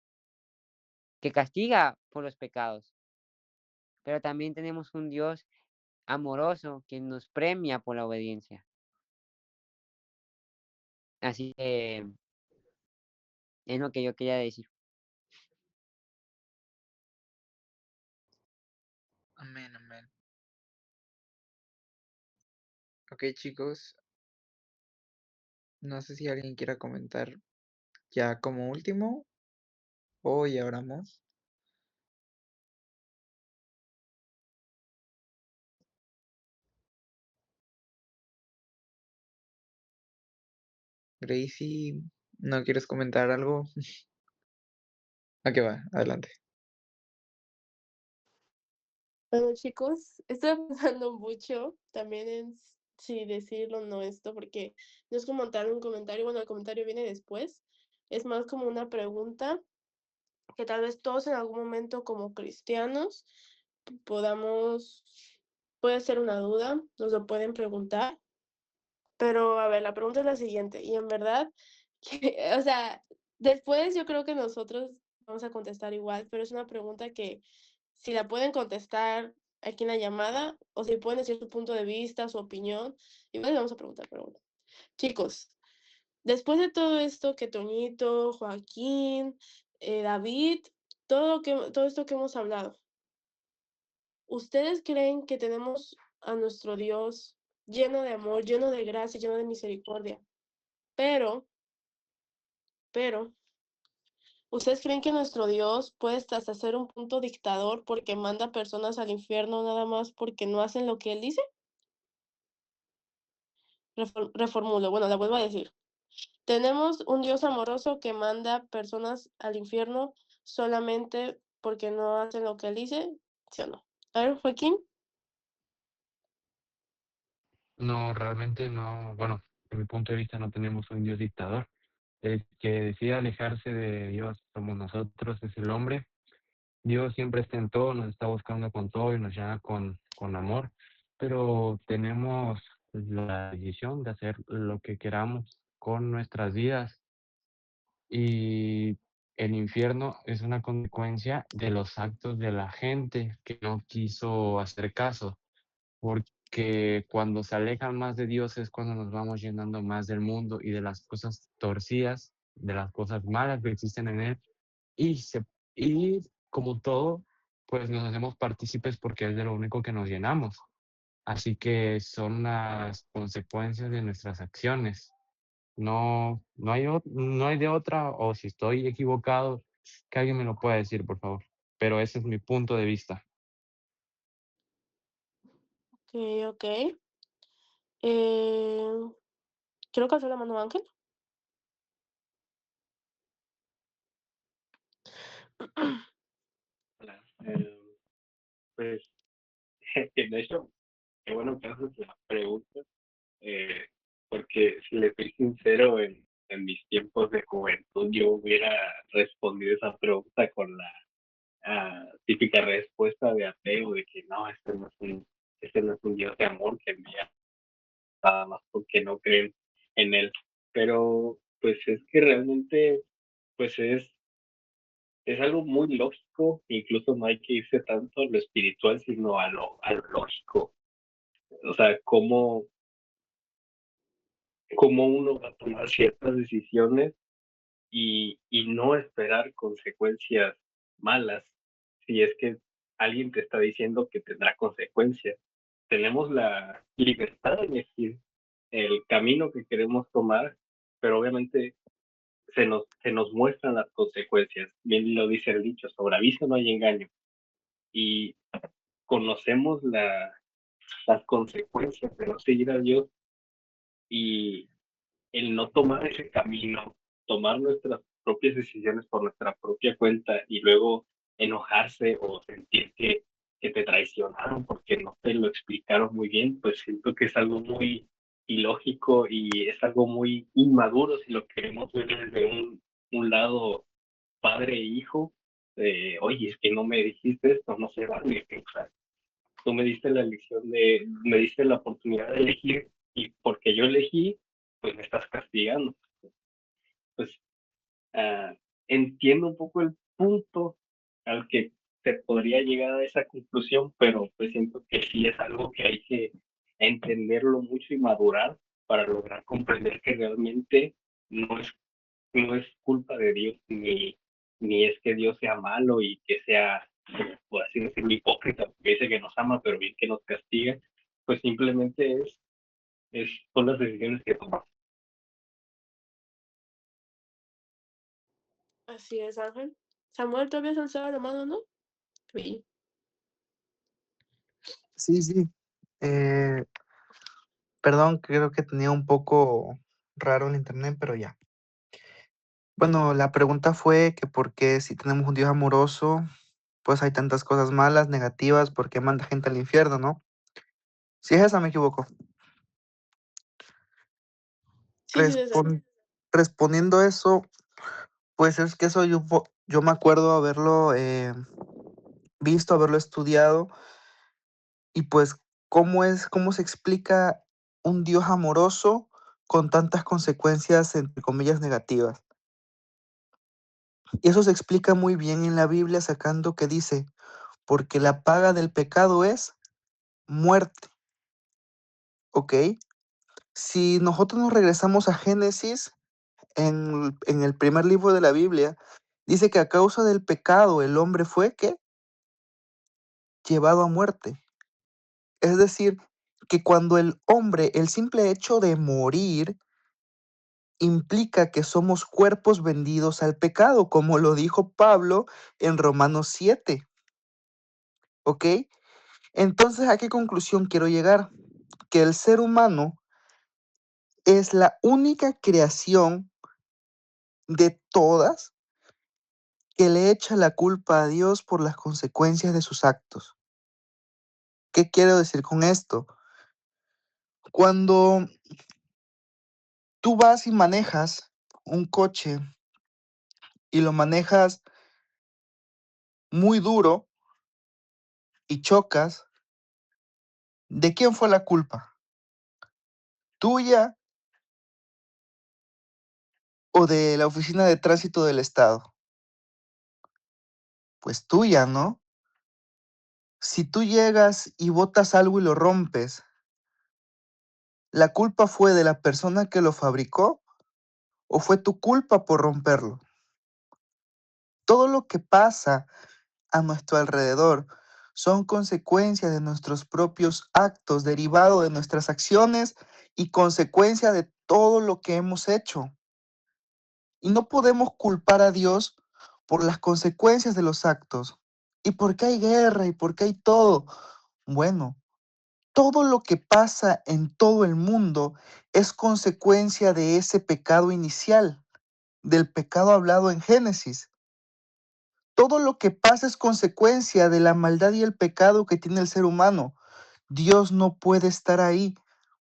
que castiga por los pecados, pero también tenemos un Dios amoroso que nos premia por la obediencia. Así que es lo que yo quería decir. Amén, amén. Ok, chicos, no sé si alguien quiera comentar ya como último o ya oramos. Gracie, ¿no quieres comentar algo? ¿A qué va? Adelante. Bueno, chicos, estoy pensando mucho también en si decirlo o no esto, porque no es como tal un comentario, bueno, el comentario viene después, es más como una pregunta que tal vez todos en algún momento como cristianos podamos, puede ser una duda, nos lo pueden preguntar, pero a ver, la pregunta es la siguiente, y en verdad, o sea, después yo creo que nosotros vamos a contestar igual, pero es una pregunta que si la pueden contestar aquí en la llamada, o si pueden decir su punto de vista, su opinión, igual les vamos a preguntar, pero bueno. Chicos, después de todo esto que Toñito, Joaquín, David, todo esto que hemos hablado, ¿ustedes creen que tenemos a nuestro Dios lleno de amor, lleno de gracia, lleno de misericordia? Pero, ¿ustedes creen que nuestro Dios puede hasta ser un punto dictador porque manda personas al infierno nada más porque no hacen lo que Él dice? Reformulo, bueno, la vuelvo a decir. Tenemos un Dios amoroso que manda personas al infierno solamente porque no hacen lo que Él dice, ¿sí o no? A ver, Joaquín. No, realmente no, bueno, desde mi punto de vista no tenemos un Dios dictador. El que decide alejarse de Dios somos nosotros, es el hombre. Dios siempre está en todo, nos está buscando con todo y nos llama con amor, pero tenemos la decisión de hacer lo que queramos con nuestras vidas y el infierno es una consecuencia de los actos de la gente que no quiso hacer caso, porque cuando se alejan más de Dios es cuando nos vamos llenando más del mundo y de las cosas torcidas, de las cosas malas que existen en él y, y como todo, pues nos hacemos partícipes porque es de lo único que nos llenamos. Así que son las consecuencias de nuestras acciones. No, no hay de otra, o si estoy equivocado, que alguien me lo pueda decir, por favor. Pero ese es mi punto de vista. Ok, ok. Eh, Creo que alzó la mano Ángel. Hola, pues, de hecho, qué bueno que haces la pregunta, eh, porque si le soy sincero, en mis tiempos de juventud yo hubiera respondido esa pregunta con la típica respuesta de ateo, de que no, este no es un Dios de amor que envía nada más porque no creen en él. Pero, pues es que realmente, pues es algo muy lógico, incluso no hay que irse tanto a lo espiritual, sino a lo lógico. O sea, cómo uno va a tomar ciertas decisiones y no esperar consecuencias malas, si es que alguien te está diciendo que tendrá consecuencias. Tenemos la libertad de elegir el camino que queremos tomar, pero obviamente se nos muestran las consecuencias. Bien lo dice el dicho, sobre aviso no hay engaño. Y conocemos las consecuencias de no seguir a Dios y el no tomar ese camino, tomar nuestras propias decisiones por nuestra propia cuenta y luego enojarse o sentir que te traicionaron porque no te lo explicaron muy bien, pues siento que es algo muy ilógico y es algo muy inmaduro si lo queremos ver desde un lado padre e hijo. Oye, es que no me dijiste esto, no se vale. O sea, tú me diste la elección me diste la oportunidad de elegir y porque yo elegí, pues me estás castigando. Pues Entiendo un poco el punto al que se podría llegar a esa conclusión, pero pues siento que sí es algo que hay que entenderlo mucho y madurar para lograr comprender que realmente no es, no es culpa de Dios, ni es que Dios sea malo y que sea, por así decirlo, hipócrita, porque dice que nos ama, pero bien que nos castiga, pues simplemente son las decisiones que tomamos. Así es, Ángel. Samuel, todavía se alzaba la mano, ¿no? Sí. Sí, sí. Perdón, creo que tenía un poco raro el internet, pero ya. Bueno, la pregunta fue que por qué si tenemos un Dios amoroso, pues hay tantas cosas malas, negativas, por qué manda gente al infierno, ¿no? Si es esa, me equivoco. Sí, sí, César. Respondiendo eso, pues es que eso yo me acuerdo haberlo visto, haberlo estudiado, y pues cómo se explica un Dios amoroso con tantas consecuencias, entre comillas, negativas. Y eso se explica muy bien en la Biblia, sacando que dice, porque la paga del pecado es muerte, ¿ok? Si nosotros nos regresamos a Génesis, en el primer libro de la Biblia, dice que a causa del pecado el hombre fue, ¿qué? Llevado a muerte. Es decir, que cuando el hombre, el simple hecho de morir, implica que somos cuerpos vendidos al pecado, como lo dijo Pablo en Romanos 7, ¿ok? Entonces, ¿a qué conclusión quiero llegar? Que el ser humano es la única creación de todas que le echa la culpa a Dios por las consecuencias de sus actos. ¿Qué quiero decir con esto? Cuando tú vas y manejas un coche y lo manejas muy duro y chocas, ¿de quién fue la culpa? ¿Tuya o de la Oficina de Tránsito del Estado? Pues tuya, ¿no? Si tú llegas y botas algo y lo rompes, ¿la culpa fue de la persona que lo fabricó o fue tu culpa por romperlo? Todo lo que pasa a nuestro alrededor son consecuencias de nuestros propios actos, derivado de nuestras acciones y consecuencia de todo lo que hemos hecho. Y no podemos culpar a Dios por las consecuencias de los actos. ¿Y por qué hay guerra? ¿Y por qué hay todo? Bueno, todo lo que pasa en todo el mundo es consecuencia de ese pecado inicial, del pecado hablado en Génesis. Todo lo que pasa es consecuencia de la maldad y el pecado que tiene el ser humano. Dios no puede estar ahí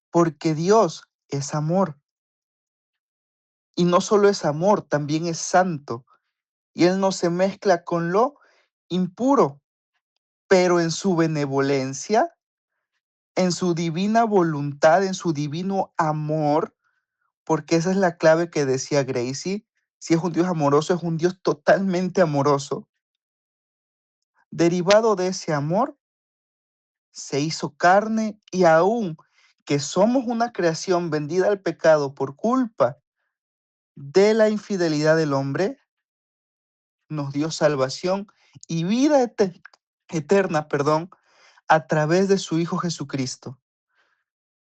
porque Dios es amor. Y no solo es amor, también es santo. Y Él no se mezcla con lo impuro, pero en su benevolencia, en su divina voluntad, en su divino amor, porque esa es la clave que decía Gracie, si es un Dios amoroso, es un Dios totalmente amoroso. Derivado de ese amor, se hizo carne y aún que somos una creación vendida al pecado por culpa de la infidelidad del hombre, nos dio salvación y vida eterna, perdón, a través de su Hijo Jesucristo.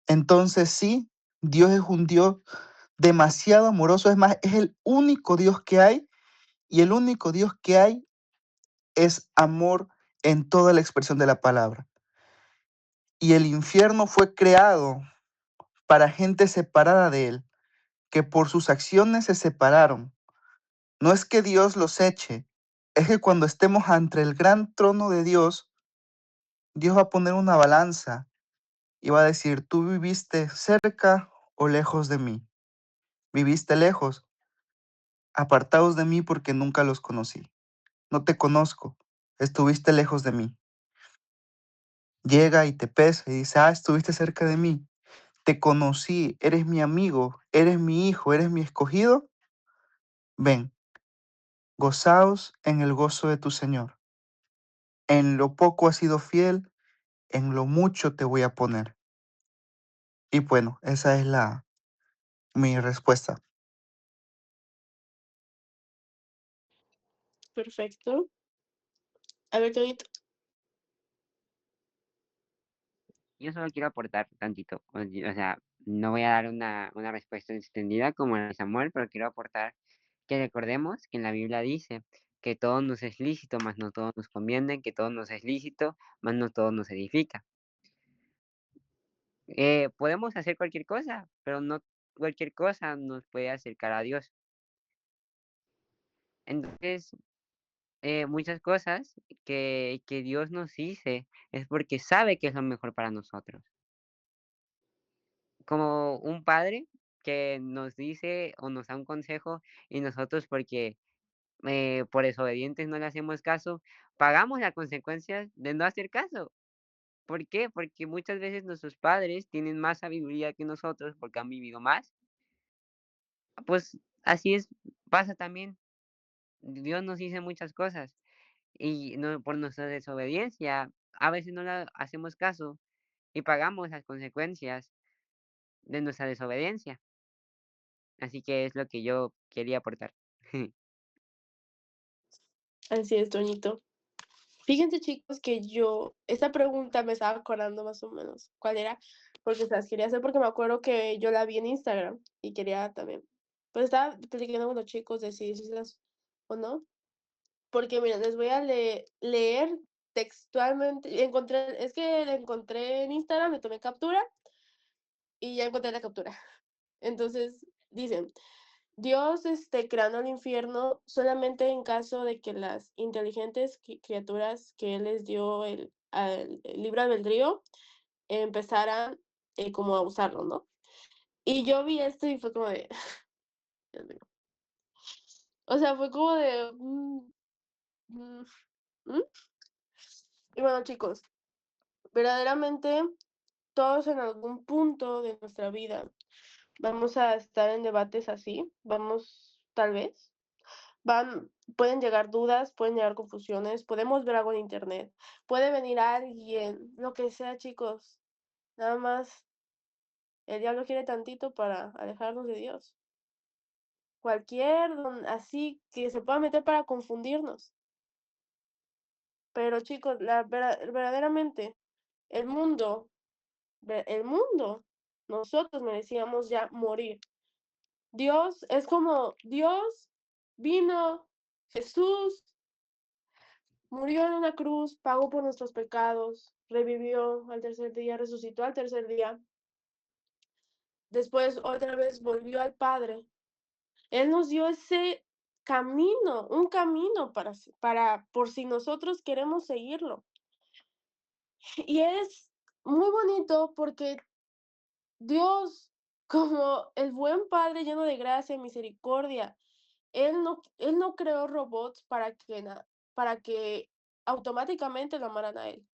Entonces sí, Dios es un Dios demasiado amoroso, es más, es el único Dios que hay y el único Dios que hay es amor en toda la expresión de la palabra. Y el infierno fue creado para gente separada de él, que por sus acciones se separaron. No es que Dios los eche, es que cuando estemos ante el gran trono de Dios, Dios va a poner una balanza y va a decir, tú viviste cerca o lejos de mí. Viviste lejos, apartados de mí porque nunca los conocí. No te conozco, estuviste lejos de mí. Llega y te pesa y dice, estuviste cerca de mí. Te conocí, eres mi amigo, eres mi hijo, eres mi escogido. Ven, Gozaos en el gozo de tu Señor. En lo poco has sido fiel, en lo mucho te voy a poner. Y bueno, esa es mi respuesta. Perfecto. A ver, Tonito. Yo solo quiero aportar tantito, o sea, no voy a dar una respuesta extendida como la de Samuel, pero quiero aportar que recordemos que en la Biblia dice que todo nos es lícito, mas no todo nos conviene, que todo nos es lícito, mas no todo nos edifica. Podemos hacer cualquier cosa, pero no cualquier cosa nos puede acercar a Dios. Entonces, muchas cosas que Dios nos dice es porque sabe que es lo mejor para nosotros. Como un padre que nos dice o nos da un consejo y nosotros porque por desobedientes no le hacemos caso, pagamos las consecuencias de no hacer caso. ¿Por qué? Porque muchas veces nuestros padres tienen más sabiduría que nosotros porque han vivido más. Pues así es, pasa también. Dios nos dice muchas cosas y no, por nuestra desobediencia a veces no le hacemos caso y pagamos las consecuencias de nuestra desobediencia. Así que es lo que yo quería aportar. Así es, Toñito. Fíjense, chicos, que esta pregunta me estaba acordando más o menos cuál era, porque se las quería hacer porque me acuerdo que yo la vi en Instagram y quería también, pues estaba platicando con los chicos de si decirlas o no, porque miren, les voy a leer textualmente, es que la encontré en Instagram, le tomé captura y ya encontré la captura. Entonces, dicen, Dios, creando el infierno solamente en caso de que las inteligentes criaturas que Él les dio el libre albedrío empezaran como a usarlo, ¿no? Y yo vi esto y fue como de, Dios mío. O sea, fue como de, mm. Y bueno, chicos, verdaderamente todos en algún punto de nuestra vida vamos a estar en debates así, tal vez. Pueden llegar dudas, pueden llegar confusiones, podemos ver algo en internet, puede venir alguien, lo que sea, chicos. Nada más el diablo quiere tantito para alejarnos de Dios. Así que se pueda meter para confundirnos. Pero chicos, verdaderamente, el mundo, nosotros merecíamos ya morir. Dios vino, Jesús murió en una cruz, pagó por nuestros pecados, revivió al tercer día, resucitó al tercer día. Después otra vez volvió al Padre. Él nos dio ese camino, un camino por si nosotros queremos seguirlo. Y es muy bonito porque Dios, como el buen Padre lleno de gracia y misericordia, Él no creó robots para que automáticamente lo amaran a Él.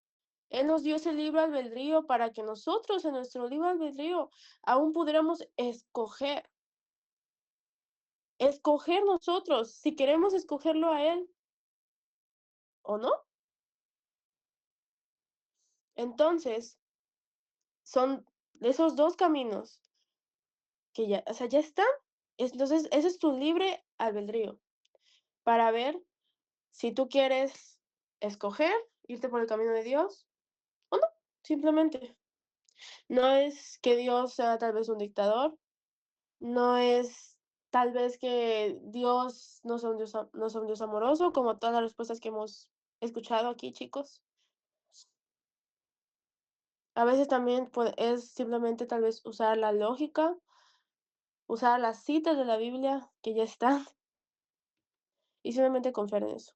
Él nos dio ese libre albedrío para que nosotros en nuestro libre albedrío aún pudiéramos escoger nosotros si queremos escogerlo a Él o no. Entonces, son esos dos caminos que ya, o sea, ya están. Entonces, ese es tu libre albedrío para ver si tú quieres escoger irte por el camino de Dios o no, simplemente. No es que Dios sea tal vez un dictador, no es tal vez que Dios no sea un Dios amoroso, como todas las respuestas que hemos escuchado aquí, chicos. A veces también es simplemente tal vez usar la lógica, usar las citas de la Biblia que ya están y simplemente confiar en eso.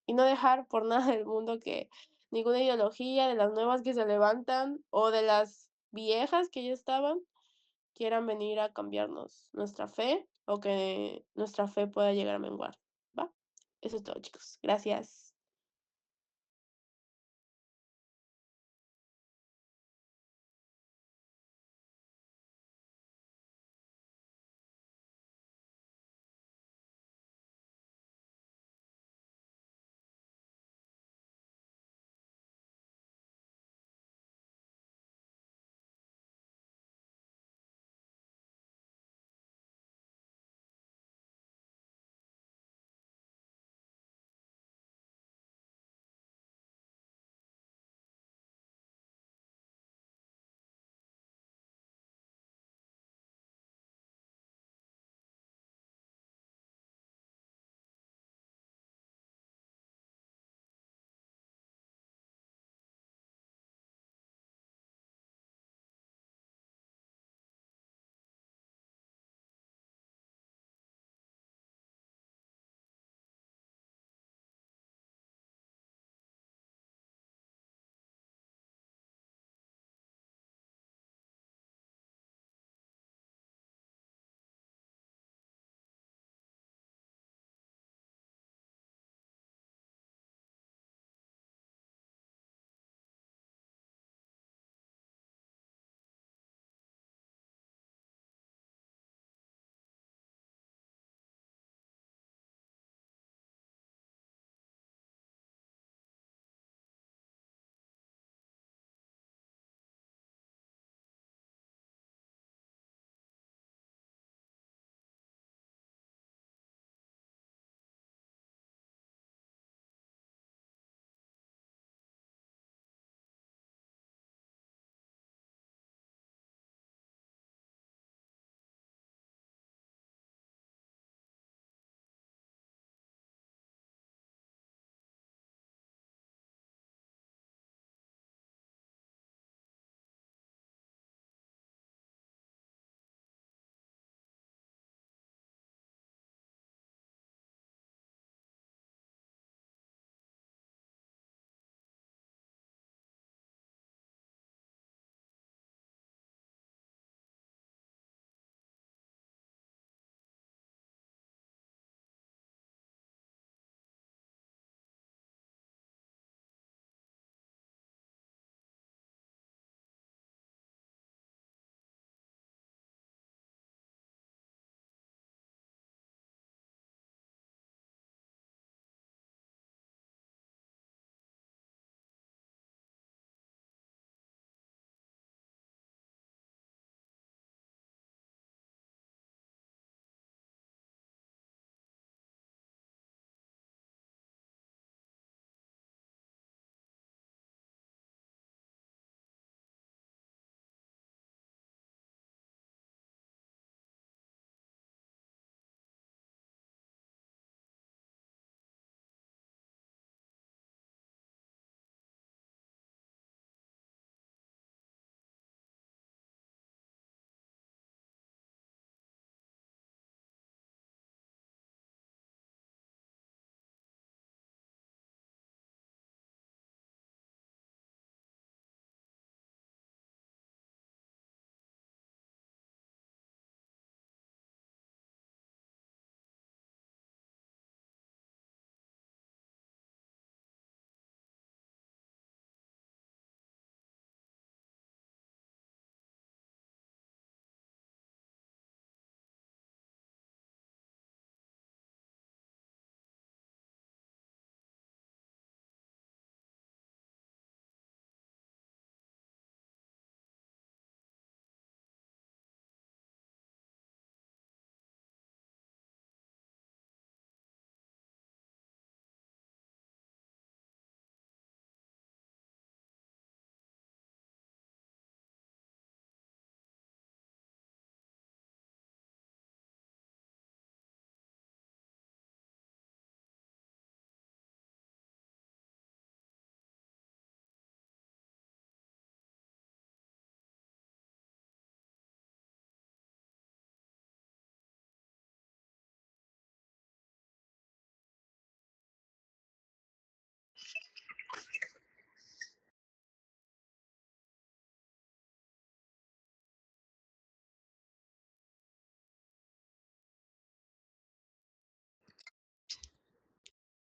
Y no dejar por nada del mundo que ninguna ideología de las nuevas que se levantan o de las viejas que ya estaban quieran venir a cambiarnos nuestra fe o que nuestra fe pueda llegar a menguar, ¿va? Eso es todo, chicos. Gracias.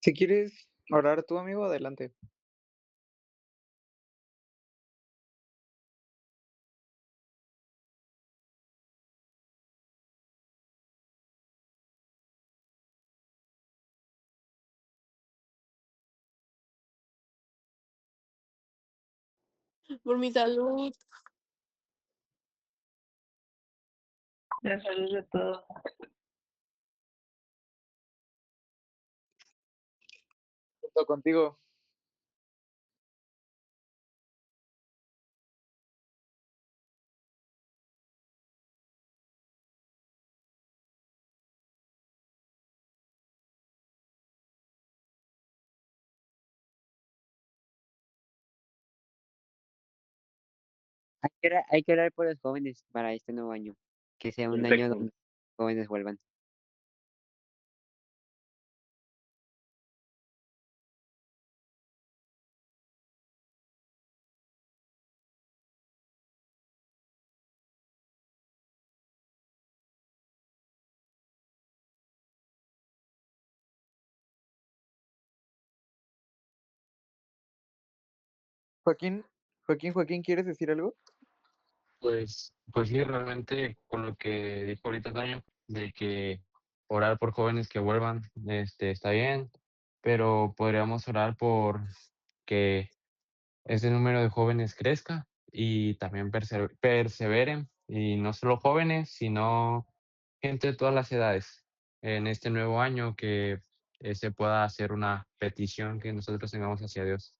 Si quieres orar tú, amigo, adelante. Por mi salud. La salud de todos. Junto contigo. Hay que orar por los jóvenes para este nuevo año. Que sea un año donde Perfecto. los jóvenes vuelvan. Joaquín, Joaquín, ¿quieres decir algo? Pues sí, realmente con lo que dijo ahorita Toño, de que orar por jóvenes que vuelvan, está bien, pero podríamos orar por que ese número de jóvenes crezca y también perseveren, y no solo jóvenes, sino gente de todas las edades, en este nuevo año que se pueda hacer una petición que nosotros tengamos hacia Dios.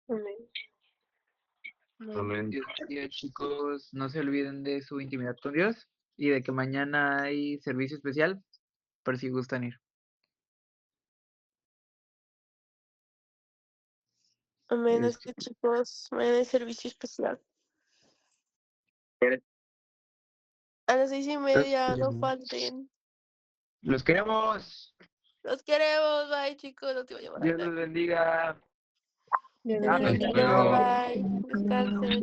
Amén. Amén. Amén. Dios bendiga, chicos. No se olviden de su intimidad con Dios y de que mañana hay servicio especial por si gustan ir. Amén. Es- Así que, chicos, mañana hay servicio especial. A las 6:30, no falten. Los queremos. Los queremos. Bye, chicos. No te voy a Dios llamar. los bendiga. Dios Ah, les Hasta bendiga. luego. Bye. Descansen.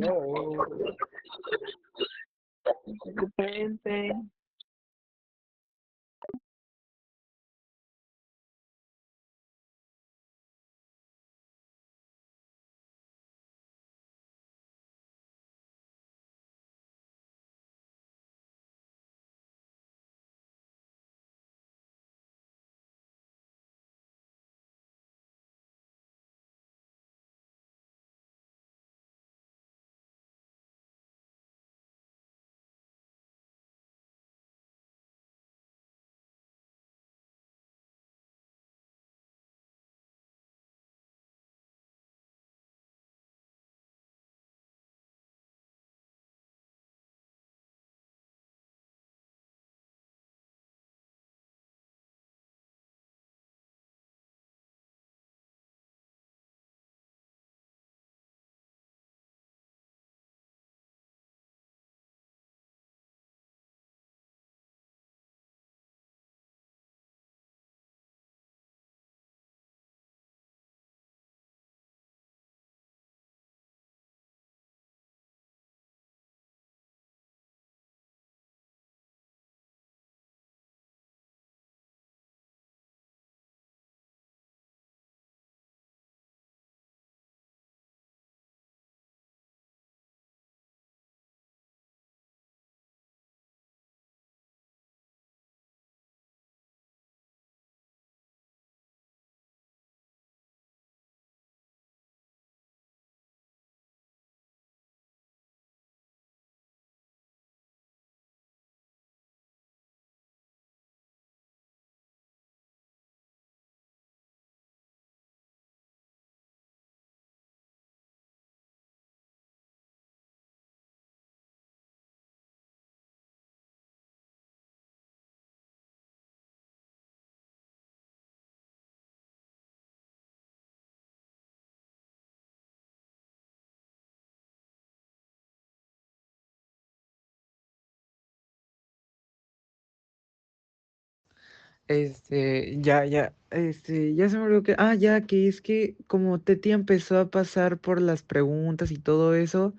Ya se me olvidó que, ya que es que como Teti empezó a pasar por las preguntas y todo eso,